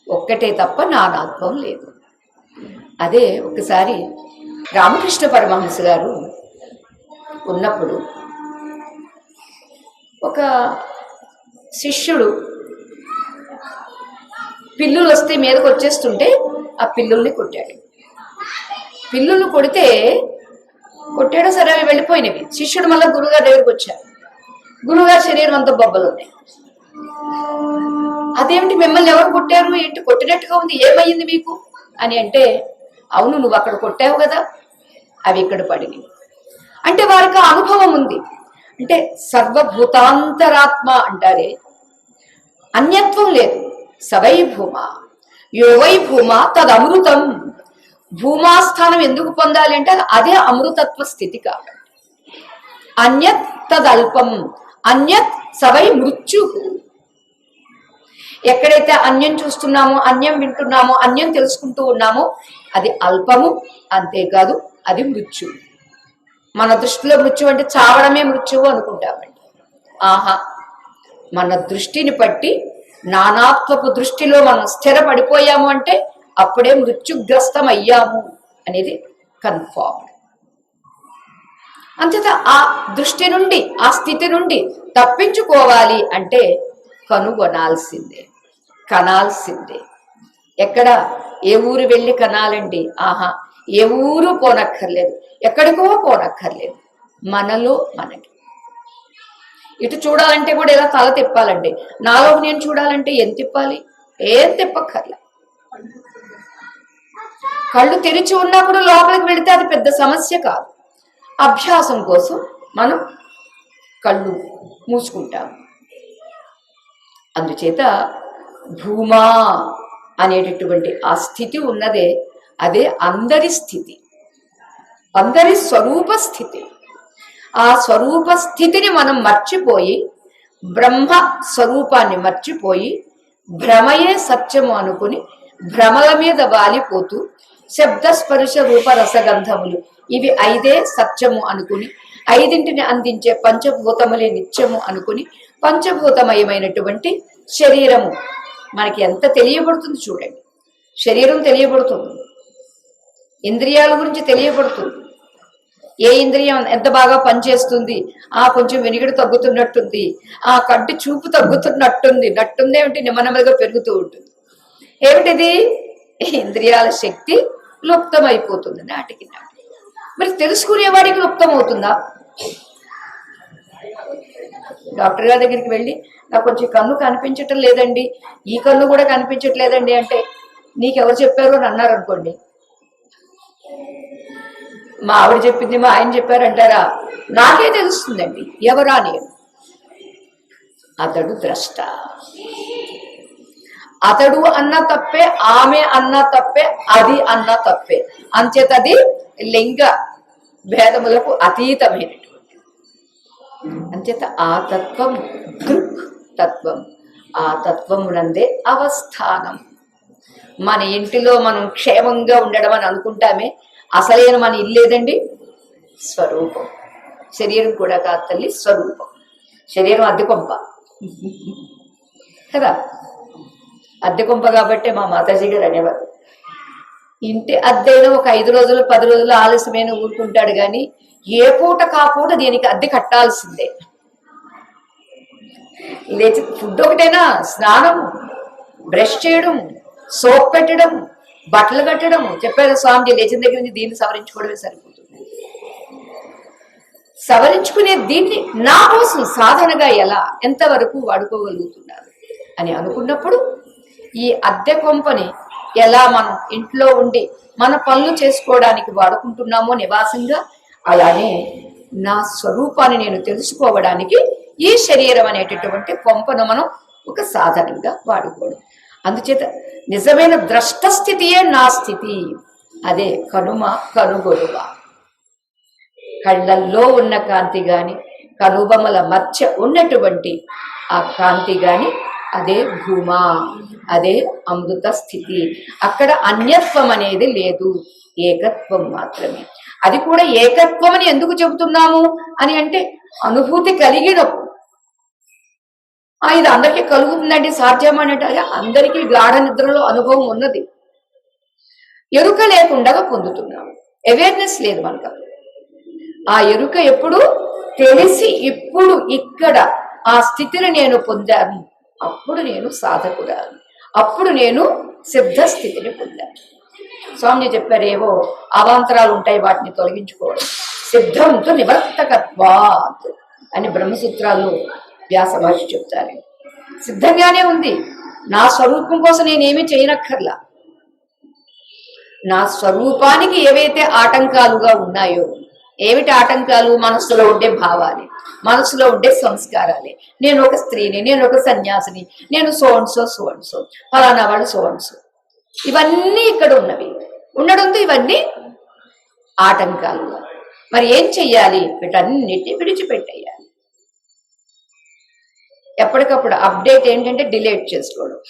ఒక్కటే తప్ప నానాత్వం లేదు. అదే ఒకసారి రామకృష్ణ పరమహంస గారు ఉన్నప్పుడు ఒక శిష్యుడు పిల్లులు వస్తే మీదకి వచ్చేస్తుంటే ఆ పిల్లుల్ని కొట్టాడు. పిల్లులు కొట్టాడో సరే అవి వెళ్ళిపోయినవి. శిష్యుడు మళ్ళీ గురువుగారి దగ్గరికి వచ్చాడు. గురువుగారి శరీరం అంతా బొబ్బలు ఉన్నాయి. అదేమిటి మిమ్మల్ని ఎవరు కొట్టారు, ఏంటి కొట్టినట్టుగా ఉంది, ఏమయ్యింది మీకు అని అంటే, అవును నువ్వు అక్కడ కొట్టావు కదా, అవి ఇక్కడ పడినవి. అంటే వారికి ఆ అనుభవం ఉంది. అంటే సర్వభూతాంతరాత్మ అంటారే, అన్యత్వం లేదు. సవై భూమ యోవై భూమ తదమృతం. భూమాస్థానం ఎందుకు పొందాలి అంటే అదే అమృతత్వ స్థితి కాబట్టి. అన్యత్ తదల్పం, అన్యత్ సవై మృత్యు. ఎక్కడైతే అన్యం చూస్తున్నామో, అన్యం వింటున్నామో, అన్యం తెలుసుకుంటూ ఉన్నామో అది అల్పము. అంతేకాదు అది మృత్యు. మన దృష్టిలో మృత్యు అంటే చావడమే మృత్యువు అనుకుంటామండి. ఆహా, మన దృష్టిని బట్టి నానాత్వపు దృష్టిలో మనం స్థిరపడిపోయాము అంటే అప్పుడే మృత్యుగ్రస్తం అయ్యాము అనేది కన్ఫర్మ్. అంతేత ఆ దృష్టి నుండి, ఆ స్థితి నుండి తప్పించుకోవాలి అంటే కనుగొనాల్సిందే, కనాల్సిందే. ఎక్కడ ఏ ఊరు వెళ్ళి కనాలండి? ఆహా, ఏ ఊరు పోనక్కర్లేదు, ఎక్కడికో పోనక్కర్లేదు, మనలో మనకి. ఇటు చూడాలంటే కూడా ఇలా తల తిప్పాలండి. నాలో నేను చూడాలంటే ఏం తిప్పాలి? ఏం తిప్పక్కర్లే. కళ్ళు తెరిచి ఉన్నప్పుడు లోపలికి వెళితే అది పెద్ద సమస్య కాదు. అభ్యాసం కోసం మనం కళ్ళు మూసుకుంటాము. అందుచేత భూమా అనేటటువంటి ఆ స్థితి ఉన్నదే, అదే అందరి స్థితి, అందరి స్వరూప స్థితి. ఆ స్వరూప స్థితిని మనం మర్చిపోయి, బ్రహ్మ స్వరూపాన్ని మర్చిపోయి, భ్రమయే సత్యము అనుకుని భ్రమల మీద వాలిపోతూ శబ్ద స్పర్శ రూప రసగంధములు ఇవి 5 సత్యము అనుకుని, 5ంటిని అందించే పంచభూతములే నిత్యము అనుకుని, పంచభూతమయమైనటువంటి శరీరము మనకి ఎంత తెలియబడుతుంది చూడండి. శరీరం తెలియబడుతుంది, ఇంద్రియాల గురించి తెలియబడుతుంది. ఏ ఇంద్రియం ఎంత బాగా పనిచేస్తుంది, కొంచెం వెనుగడు తగ్గుతున్నట్టుంది, కంటి చూపు తగ్గుతున్నట్టుంది, ఏమిటి నెమ్మదిగా పెరుగుతూ ఉంటుంది. ఏమిటిది? ఇంద్రియాల శక్తి లుప్తమైపోతుంది నాటికి నాటి. మరి తెలుసుకునేవాడికి లుప్తం అవుతుందా? డాక్టర్ గారి దగ్గరికి వెళ్ళి నాకు కొంచెం కన్ను కనిపించటం లేదండి, ఈ కన్ను కూడా కనిపించట్లేదండి అంటే నీకెవరు చెప్పారు అని అన్నారు అనుకోండి, మా ఆవిడ చెప్పింది, మా ఆయన చెప్పారంటారా? నాకే తెలుస్తుందండి ఎవరా నేను. అతడు ద్రష్ట. అతడు అన్న తప్పే, ఆమె అన్న తప్పే, అది అన్న తప్పే. అంచేత అది లింగ భేదములకు అతీతమైనటువంటి. అంచేత ఆ తత్వం దృక్ తత్వం, ఆ తత్వమునందే అవస్థానం. మన ఇంటిలో మనం క్షేమంగా ఉండడం అని అనుకుంటామే, అసలైన మన ఇల్లేదండి స్వరూపం. శరీరం కూడా కాదు తల్లి, స్వరూపం. శరీరం అద్దె కొంప కదా, అద్దె కొంప కాబట్టే మా మాతాజీ గారు అనేవారు, ఇంటి అద్దెలో ఒక 5 రోజులు 10 రోజులు ఆలస్యమైన ఊరుకుంటాడు కానీ ఏ పూట కాపూట దీనికి అద్దె కట్టాల్సిందే. లేచి ఫుడ్ ఒకటేనా, స్నానం, బ్రష్ చేయడం, సోప్ పెట్టడం, బట్టలు కట్టడం. చెప్పారు స్వామిజీ, లేచిన దగ్గర నుంచి దీన్ని సవరించుకోవడమే సరిపోతుంది. సవరించుకునే దీన్ని నా కోసం సాధనగా ఎలా ఎంతవరకు వాడుకోగలుగుతున్నారు అని అనుకున్నప్పుడు ఈ అద్దె కొంపని ఎలా మనం ఇంట్లో ఉండి మన పనులు చేసుకోవడానికి వాడుకుంటున్నామో నివాసంగా, అలానే నా స్వరూపాన్ని నేను తెలుసుకోవడానికి ఈ శరీరం అనేటటువంటి కొంపను మనం ఒక సాధనంగా వాడుకోవడం. అందుచేత నిజమైన ద్రష్ట స్థితియే నా స్థితి. అదే కనుమ కనుగొనువ. కళ్ళల్లో ఉన్న కాంతి గాని, కనుబొమల మధ్య ఉన్నటువంటి ఆ కాంతి గాని అదే భూమా, అదే అమృత స్థితి. అక్కడ అన్యత్వం అనేది లేదు, ఏకత్వం మాత్రమే. అది కూడా ఏకత్వం అని ఎందుకు చెబుతున్నాము అని అంటే అనుభూతి కలిగినప్పుడు. ఇది అందరికీ కలుగుతుందండి సాధ్యమనేట అందరికీ గాఢ నిద్రలో అనుభవం ఉన్నది, ఎరుక లేకుండా పొందుతున్నాము. అవేర్నెస్ లేదు మనకు. ఆ ఎరుక ఎప్పుడు తెలిసి ఇప్పుడు ఇక్కడ ఆ స్థితిని నేను పొందాను, అప్పుడు నేను సాధకురాను, అప్పుడు నేను సిద్ధ స్థితిని పొందాను. స్వామి చెప్పారు ఏవో అవాంతరాలు ఉంటాయి, వాటిని తొలగించుకోవడం. సిద్ధంతో నివర్తకత్వాత్ అని బ్రహ్మసూత్రాల్లో వ్యాస మహర్షి చెప్తారు. సిద్ధంగానే ఉంది, నా స్వరూపం కోసం నేనేమీ చేయనక్కర్లా. నా స్వరూపానికి ఏవైతే ఆటంకాలుగా ఉన్నాయో, ఏమిటి ఆటంకాలు? మనస్సులో ఉండే భావాలే, మనసులో ఉండే సంస్కారాలే. నేను ఒక స్త్రీని, నేను ఒక సన్యాసిని, నేను సో ఫలానా వాళ్ళు సో, ఇవన్నీ ఇక్కడ ఉన్నవి. ఉండడంతో ఇవన్నీ ఆటంకాలు. మరి ఏం చెయ్యాలి? వీటన్నిటిని విడిచిపెట్టేయాలి. ఎప్పటికప్పుడు అప్డేట్ ఏంటంటే డిలీట్ చేసుకోవడం.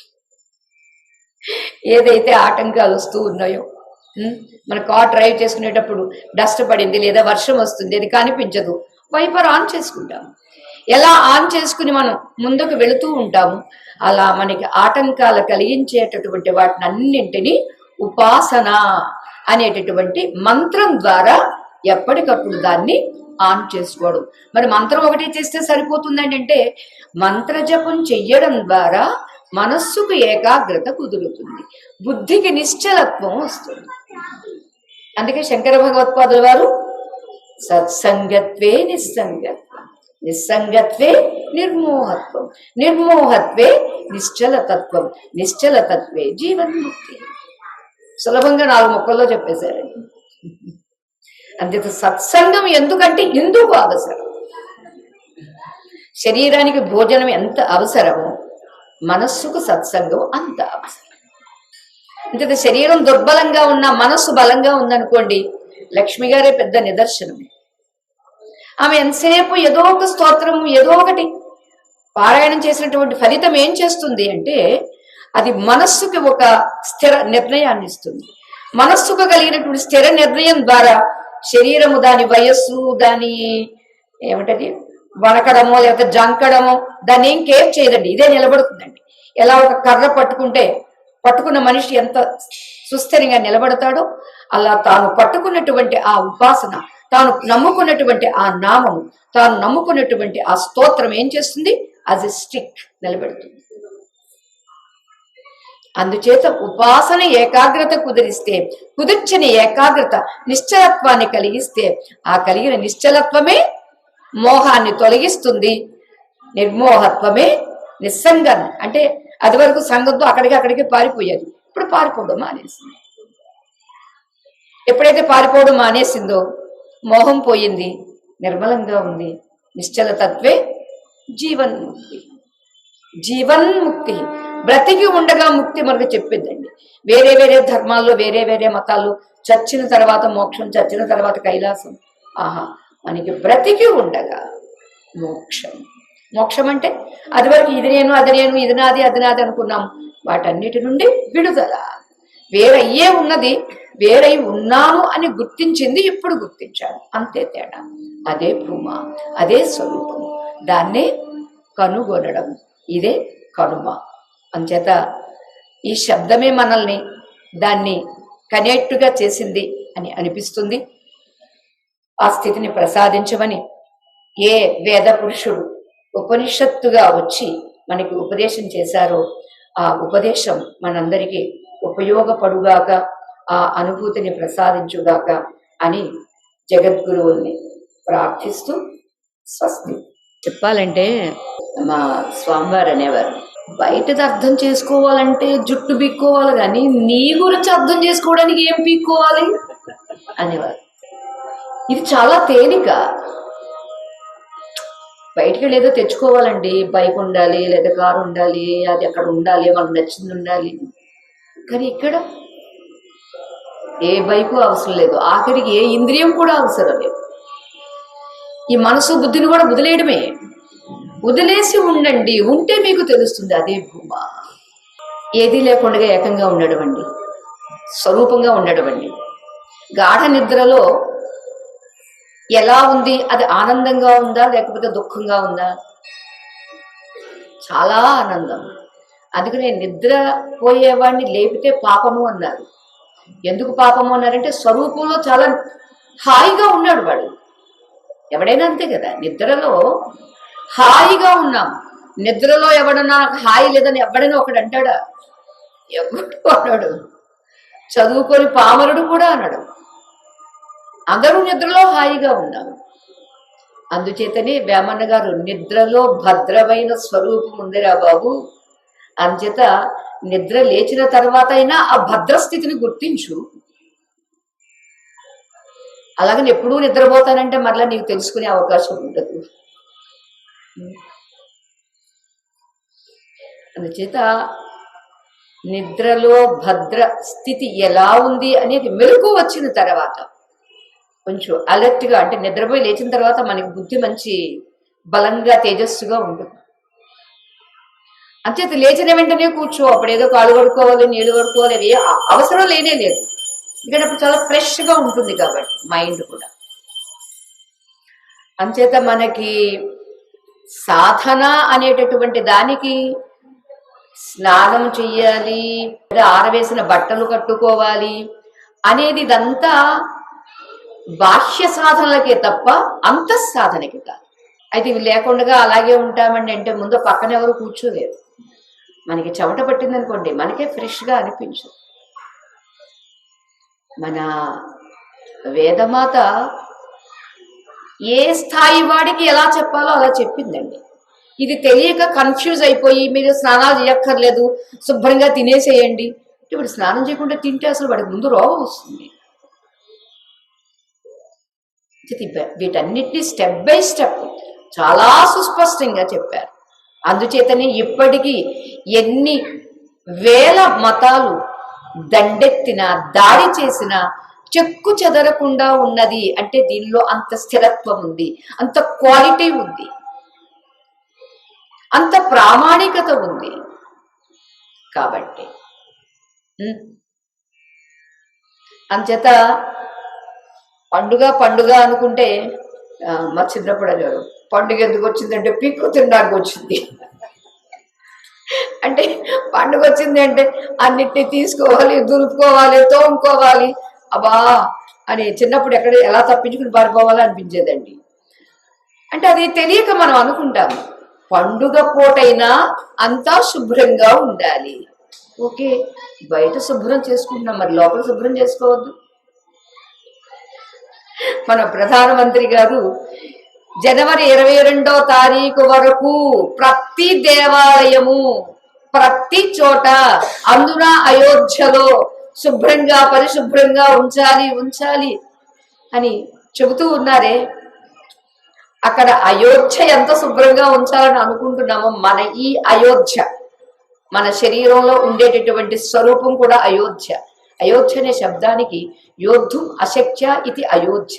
ఏదైతే ఆటంకాలు వస్తూ ఉన్నాయో, మన కార్ డ్రైవ్ చేసుకునేటప్పుడు డస్ట్ పడింది లేదా వర్షం వస్తుంది, అది కనిపించదు, వైపర్ ఆన్ చేసుకుంటాము. ఎలా ఆన్ చేసుకుని మనం ముందుకు వెళుతూ ఉంటాము, అలా మనకి ఆటంకాలు కలిగించేటటువంటి వాటిని అన్నింటినీ ఉపాసన అనేటటువంటి మంత్రం ద్వారా ఎప్పటికప్పుడు దాన్ని ఆన్ చేసుకోవడం. మరి మంత్రం ఒకటి చేస్తే సరిపోతుందండి అంటే, మంత్రజపం చెయ్యడం ద్వారా మనస్సుకు ఏకాగ్రత కుదురుతుంది, బుద్ధికి నిశ్చలత్వం వస్తుంది. అందుకే శంకర భగవత్పాదుల వారు సత్సంగత్వే నిస్సంగత్వం, నిస్సంగత్వే నిర్మోహత్వం, నిర్మోహత్వే నిశ్చలతత్వం, నిశ్చలతత్వే జీవన్ముక్తి. సులభంగా 4 ముక్కల్లో చెప్పేశారండి. అంతే. సత్సంగం ఎందుకంటే ఎందుకు అవసరం? శరీరానికి భోజనం ఎంత అవసరమో మనస్సుకు సత్సంగం అంత అవసరం. అంతే. శరీరం దుర్బలంగా ఉన్న మనస్సు బలంగా ఉందనుకోండి, లక్ష్మి గారే పెద్ద నిదర్శనం. ఆమె ఎంతసేపు ఏదో ఒక స్తోత్రము ఏదో ఒకటి పారాయణం చేసినటువంటి ఫలితం ఏం చేస్తుంది అంటే, అది మనస్సుకి ఒక స్థిర నిర్ణయాన్ని ఇస్తుంది. మనస్సుకు కలిగినటువంటి స్థిర నిర్ణయం ద్వారా శరీరము దాని వయస్సు, దాని ఏమిటది వణకడమో లేకపోతే జంకడమో దాన్ని ఏం కేర్ చేయదండి, ఇదే నిలబడుతుందండి. ఎలా ఒక కర్ర పట్టుకున్న మనిషి ఎంత సుస్థిరంగా నిలబడతాడో, అలా తాను పట్టుకున్నటువంటి ఆ ఉపాసన, తాను నమ్ముకున్నటువంటి ఆ నామము, తాను నమ్ముకున్నటువంటి ఆ స్తోత్రం ఏం చేస్తుంది? యాజ్ ఎ స్టిక్ నిలబెడుతుంది. అందుచేత ఉపాసన ఏకాగ్రత కుదిరిస్తే, కుదిర్చిన ఏకాగ్రత నిశ్చలత్వాన్ని కలిగిస్తే, ఆ కలిగిన నిశ్చలత్వమే మోహాన్ని తొలగిస్తుంది, నిర్మోహత్వమే నిస్సంగం. అంటే అది వరకు సంగంతో అక్కడికి పారిపోయేది, ఇప్పుడు పారిపోవడం మానేసింది. ఎప్పుడైతే పారిపోవడం మానేసిందో మోహం పోయింది, నిర్మలంగా ఉంది. నిశ్చలతత్వే జీవన్ముక్తి. జీవన్ముక్తి బ్రతికి ఉండగా ముక్తి మనకు చెప్పేదండి. వేరే వేరే ధర్మాల్లో వేరే వేరే మతాల్లో చచ్చిన తర్వాత మోక్షం, చచ్చిన తర్వాత కైలాసం. మనకి బ్రతికి ఉండగా మోక్షం. మోక్షం అంటే అది వరకు ఇది నేను అది నేను, ఇది నాది అది నాది అనుకున్నాం, వాటన్నిటి నుండి విడుదల. వేరయ్యే ఉన్నది, వేరై ఉన్నాను అని గుర్తించింది, ఇప్పుడు గుర్తించాను, అంతే తేడా. అదే భూమ, అదే స్వరూపము, దాన్నే కనుగొనడం, ఇదే కనుమ. అంచేత ఈ శబ్దమే మనల్ని దాన్ని కనెక్ట్గా చేసింది అని అనిపిస్తుంది. ఆ స్థితిని ప్రసాదించమని ఏ వేద పురుషుడు ఉపనిషత్తుగా వచ్చి మనకి ఉపదేశం చేశారో ఆ ఉపదేశం మనందరికీ ఉపయోగపడుగాక, ఆ అనుభూతిని ప్రసాదించుగాక అని జగద్గురువుల్ని ప్రార్థిస్తూ స్వస్తి. చెప్పాలంటే మా స్వామివారు అనేవారు, బయటది అర్థం చేసుకోవాలంటే జుట్టు పీక్కోవాలి, కానీ నీ గురించి అర్థం చేసుకోవడానికి ఏం పీక్కోవాలి అనేవారు. ఇది చాలా తేలిక. బయటికి వెళ్ళి ఏదో తెచ్చుకోవాలండి, బైక్ ఉండాలి లేదా కారు ఉండాలి, అది అక్కడ ఉండాలి, మనకు నచ్చింది ఉండాలి. కానీ ఇక్కడ ఏ బైకు అవసరం లేదు, ఆఖరికి ఏ ఇంద్రియం కూడా అవసరం లేదు. ఈ మనసు బుద్ధిని కూడా వదిలేయడమే. వదిలేసి ఉండండి, ఉంటే మీకు తెలుస్తుంది అదే భూమ. ఏదీ లేకుండా ఏకంగా ఉండడం అండి, స్వరూపంగా ఉండడం అండి. గాఢ నిద్రలో ఎలా ఉంది, అది ఆనందంగా ఉందా లేకపోతే దుఃఖంగా ఉందా? చాలా ఆనందం. అందుకనే నిద్ర పోయేవాడిని లేపితే పాపము అన్నారు. ఎందుకు పాపము అన్నారంటే స్వరూపంలో చాలా హాయిగా ఉన్నాడు వాడు. ఎవడైనా అంతే కదా, నిద్రలో హాయిగా ఉన్నాం. నిద్రలో ఎవడన్నా హాయి లేదని ఎవడైనా ఒకడు అంటాడా? ఎవడు అన్నాడు. చదువుకొని పామరుడు కూడా అన్నాడు. అందరూ నిద్రలో హాయిగా ఉన్నాము. అందుచేతనే వేమన్న గారు నిద్రలో భద్రమైన స్వరూపం ఉందిరా బాబు, అందుచేత నిద్ర లేచిన తర్వాత అయినా ఆ భద్రస్థితిని గుర్తించు. అలాగని ఎప్పుడూ నిద్రపోతానంటే మరలా నీకు తెలుసుకునే అవకాశం ఉండదు. అందుచేత నిద్రలో భద్ర స్థితి ఎలా ఉంది అనేది మెలకు వచ్చిన తర్వాత కొంచెం అలర్ట్గా, అంటే నిద్రపోయి లేచిన తర్వాత మనకి బుద్ధి మంచి బలంగా తేజస్సుగా ఉంటుంది. అంచేత లేచిన వెంటనే కూర్చో, అప్పుడు ఏదో కాళ్ళు కడుక్కోవాలి నీళ్లు కడుక్కోవాలి అది అవసరం లేనే లేదు. ఎందుకంటే అప్పుడు చాలా ఫ్రెష్గా ఉంటుంది కాబట్టి మైండ్ కూడా. అంచేత మనకి సాధన అనేటటువంటి దానికి స్నానం చెయ్యాలి, ఆరవేసిన బట్టలు కట్టుకోవాలి అనేది ఇదంతా బాహ్య సాధనలకే తప్ప అంతఃసాధనకి కాదు. అయితే ఇవి లేకుండా అలాగే ఉంటామండి అంటే ముందు పక్కన ఎవరు కూర్చోలేరు. మనకి చెమట పట్టింది అనుకోండి, మనకే ఫ్రెష్గా అనిపించదు. మన వేదమాత ఏ స్థాయి వాడికి ఎలా చెప్పాలో అలా చెప్పిందండి. ఇది తెలియక కన్ఫ్యూజ్ అయిపోయి మీరు స్నానాలు చేయక్కర్లేదు, శుభ్రంగా తినేసేయండి. ఇప్పుడు స్నానం చేయకుండా తింటే అసలు వాడికి ముందు రోగం వస్తుంది. వీటన్నిటిని స్టెప్ బై స్టెప్ చాలా సుస్పష్టంగా చెప్పారు. అందుచేతనే ఇప్పటికీ ఎన్ని వేల మతాలు దండెత్తినా దాడి చేసినా చెక్కు చెదరకుండా ఉన్నది అంటే దీనిలో అంత స్థిరత్వం ఉంది, అంత క్వాలిటీ ఉంది, అంత ప్రామాణికత ఉంది. కాబట్టి అంచేత పండుగ అనుకుంటే మా చిన్నప్పుడు అన్నారు, పండుగ ఎందుకు వచ్చిందంటే పీక్కు తినడానికి వచ్చింది. అంటే పండుగ వచ్చింది అంటే అన్నిటినీ తీసుకోవాలి, దులుపుకోవాలి, తోముకోవాలి, అబ్బా అని చిన్నప్పుడు ఎలా తప్పించుకుని పారిపోవాలో అనిపించేదండి. అంటే అది తెలియక మనం అనుకుంటాము పండుగ పూటైనా అంతా శుభ్రంగా ఉండాలి. ఓకే, బయట శుభ్రం చేసుకుంటున్నాం, మరి లోపల శుభ్రం చేసుకోవద్దు. మన ప్రధానమంత్రి గారు జనవరి 22వ తారీఖు వరకు ప్రతి దేవాలయము ప్రతి చోట అందున అయోధ్యలో శుభ్రంగా పరిశుభ్రంగా ఉంచాలి అని చెబుతూ ఉన్నారే. అక్కడ అయోధ్య ఎంత శుభ్రంగా ఉంచాలని అనుకుంటున్నామో మన ఈ అయోధ్య, మన శరీరంలో ఉండేటటువంటి స్వరూపం కూడా అయోధ్య. అయోధ్య అనే శబ్దానికి యోద్ధం అశక్య ఇది అయోధ్య,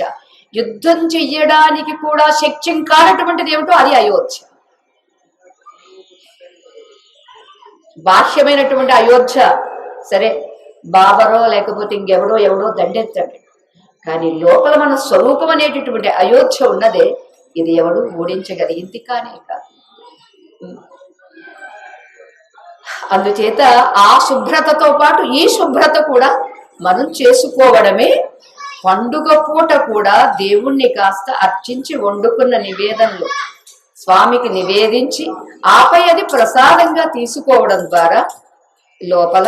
యుద్ధం చెయ్యడానికి కూడా శక్యం కానటువంటిది ఏమిటో అది అయోధ్య. బాహ్యమైనటువంటి అయోధ్య సరే బాబరో లేకపోతే ఇంకెవడో దండెత్తాడు, కానీ లోపల మన స్వరూపం అనేటటువంటి అయోధ్య ఉన్నదే, ఇది ఎవడు ఓడించగలిగింది కానే కాదు. అందుచేత ఆ శుభ్రతతో పాటు ఈ శుభ్రత కూడా మనం చేసుకోవడమే. పండుగ పూట కూడా దేవుణ్ణి కాస్త అర్చించి వండుకున్న నివేదనలు స్వామికి నివేదించి ఆపై అది ప్రసాదంగా తీసుకోవడం ద్వారా లోపల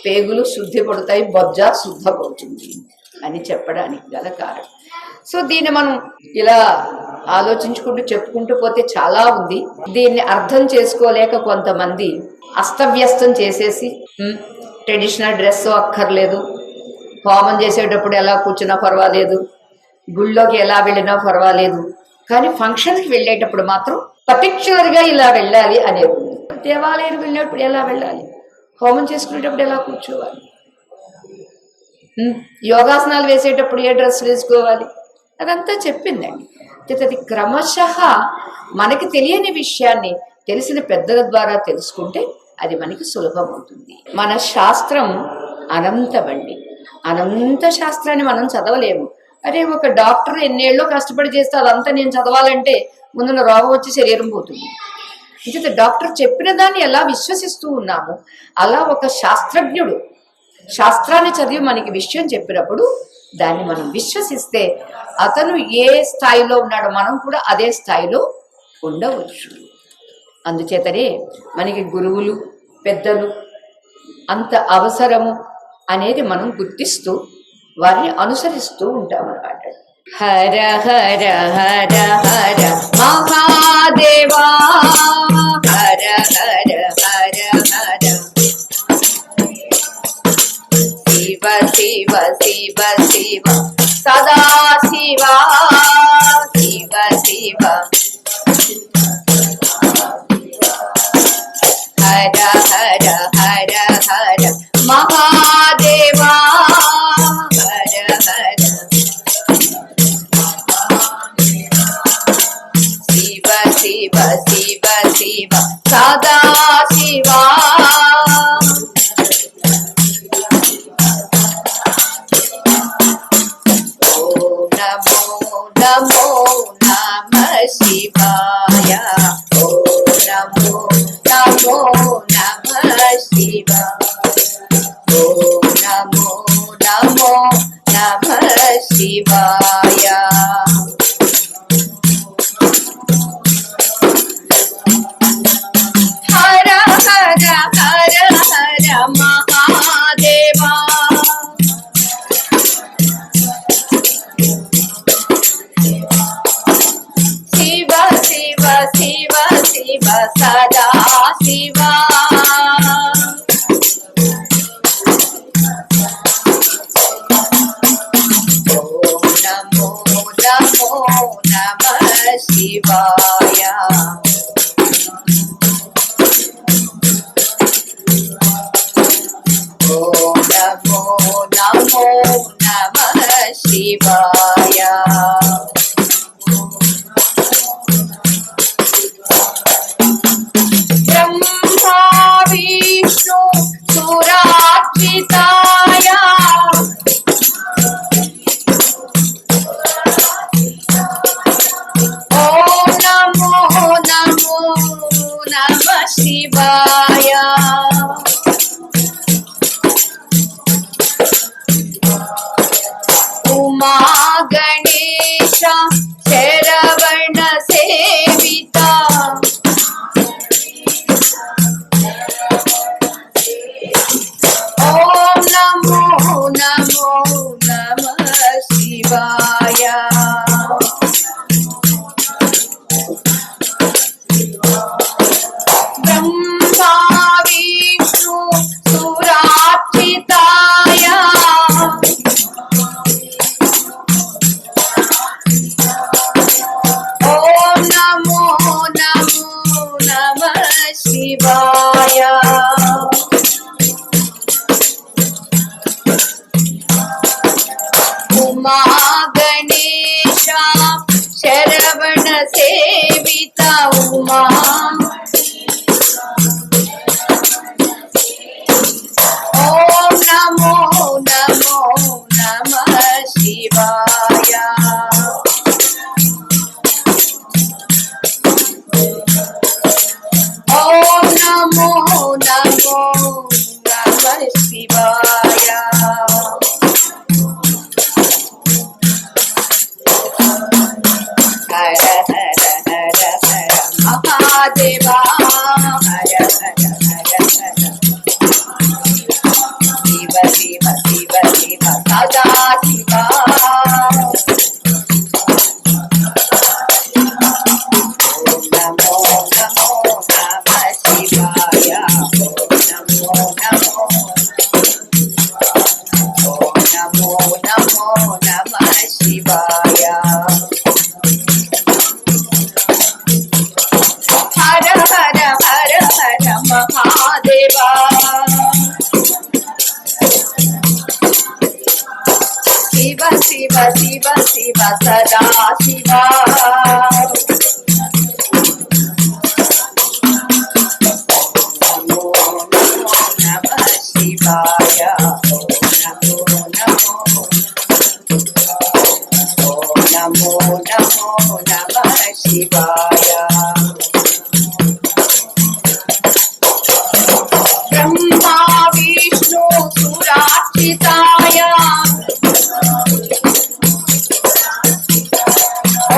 పేగులు శుద్ధి పడతాయి, బొజ్జ శుద్ధపడుతుంది అని చెప్పడానికి గల కారణం. సో దీన్ని మనం ఇలా ఆలోచించుకుంటూ చెప్పుకుంటూ పోతే చాలా ఉంది. దీన్ని అర్థం చేసుకోలేక కొంతమంది అస్తవ్యస్తం చేసేసి ట్రెడిషనల్ డ్రెస్ అక్కర్లేదు, హోమం చేసేటప్పుడు ఎలా కూర్చున్నా పర్వాలేదు, గుళ్ళోకి ఎలా వెళ్ళినా పర్వాలేదు, కానీ ఫంక్షన్కి వెళ్ళేటప్పుడు మాత్రం పర్టిక్యులర్ గా ఇలా వెళ్ళాలి అనేది ఉంది. దేవాలయానికి వెళ్ళినప్పుడు ఎలా వెళ్ళాలి, హోమం చేసుకునేటప్పుడు ఎలా కూర్చోవాలి, యోగాసనాలు వేసేటప్పుడు ఏ డ్రెస్ వేసుకోవాలి, అదంతా చెప్పిందండి. అది క్రమశః మనకి తెలియని విషయాన్ని తెలిసిన పెద్దల ద్వారా తెలుసుకుంటే అది మనకి సులభం అవుతుంది. మన శాస్త్రం అనంతమండి. అనంత శాస్త్రాన్ని మనం చదవలేము. అరే ఒక డాక్టర్ ఎన్నేళ్ళో కష్టపడి చేస్తే అదంతా నేను చదవాలంటే ముందున రోగం వచ్చి శరీరం పోతుంది. అంటే డాక్టర్ చెప్పిన దాన్ని ఎలా విశ్వసిస్తూ ఉన్నాము, అలా ఒక శాస్త్రజ్ఞుడు శాస్త్రాన్ని చదివి మనకి విషయం చెప్పినప్పుడు దాన్ని మనం విశ్వసిస్తే అతను ఏ స్థాయిలో ఉన్నాడో మనం కూడా అదే స్థాయిలో ఉండవచ్చు. అందుచేతనే మనకి గురువులు పెద్దలు అంత అవసరము అనేది మనం గుర్తిస్తూ వారిని అనుసరిస్తూ ఉంటామన్నమాట. హర హర హర హర మహాదేవా, హర హర హర హర శివ శివ శివ శివ సదా శివ శివ శివ హర హర హర హర మహాదేవా, హర హర శివ శివ శివ శివ సదా శివ. నమో నమో నమః శివాయ, ఓ నమో నమో నమః శివాయ, ఓ నమో నమో నమః శివాయ. హర హర హర హర మహాదేవా, శివ శివ శివ శివ సదా శివ. ఓం నమో నమో నమః శివాయ. ఓం నమో నమో నమః శివాయ. సదా శివ నమో నమః శివాయ నమో నమః శివాయ బ్రహ్మా విష్ణు సురార్చితాయ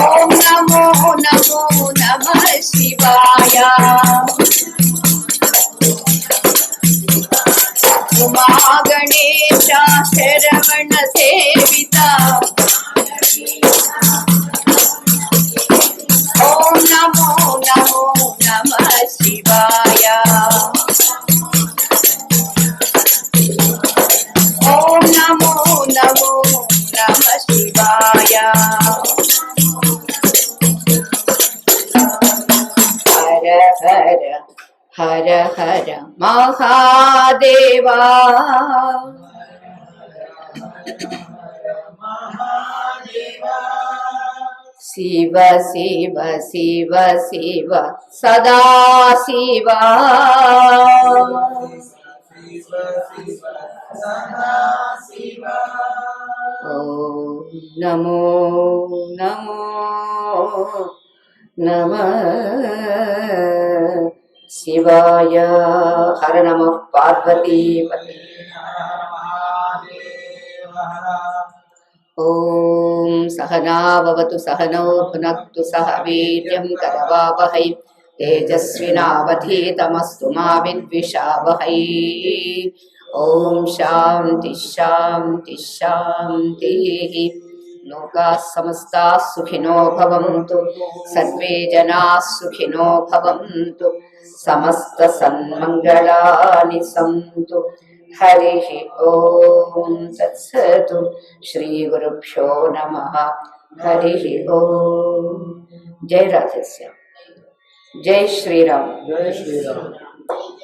ఓం నమో నమః శివాయ ఉమా గణేశ శరవణ సేవిత ఓం నమో నమః శివాయ ఓం నమో నమః శివాయ హర హర హర హర మహాదేవా శివ శివ శివ శివ సదా శివ ఓం నమో నమః శివాయ. హర నమః పార్వతీపతి. ఓం సహనావవతు సహనౌ భునక్తు సహ వీర్యం కరవావహై తేజస్వినావధీతమస్తు మా విద్విషావహై. ఓం శాంతి శాంతి శాంతి. లోకాః సమస్తాః సుఖినో భవంతు, సర్వే జనాః సుఖినో భవంతు, సమస్త సన్మంగళాని సంతు. హరి ఓం తత్సతు. శ్రీ గురుభ్యో నమః. హరి ఓం. జై రాధేశ్యామ్. జై శ్రీరామ్. జై శ్రీరామ్.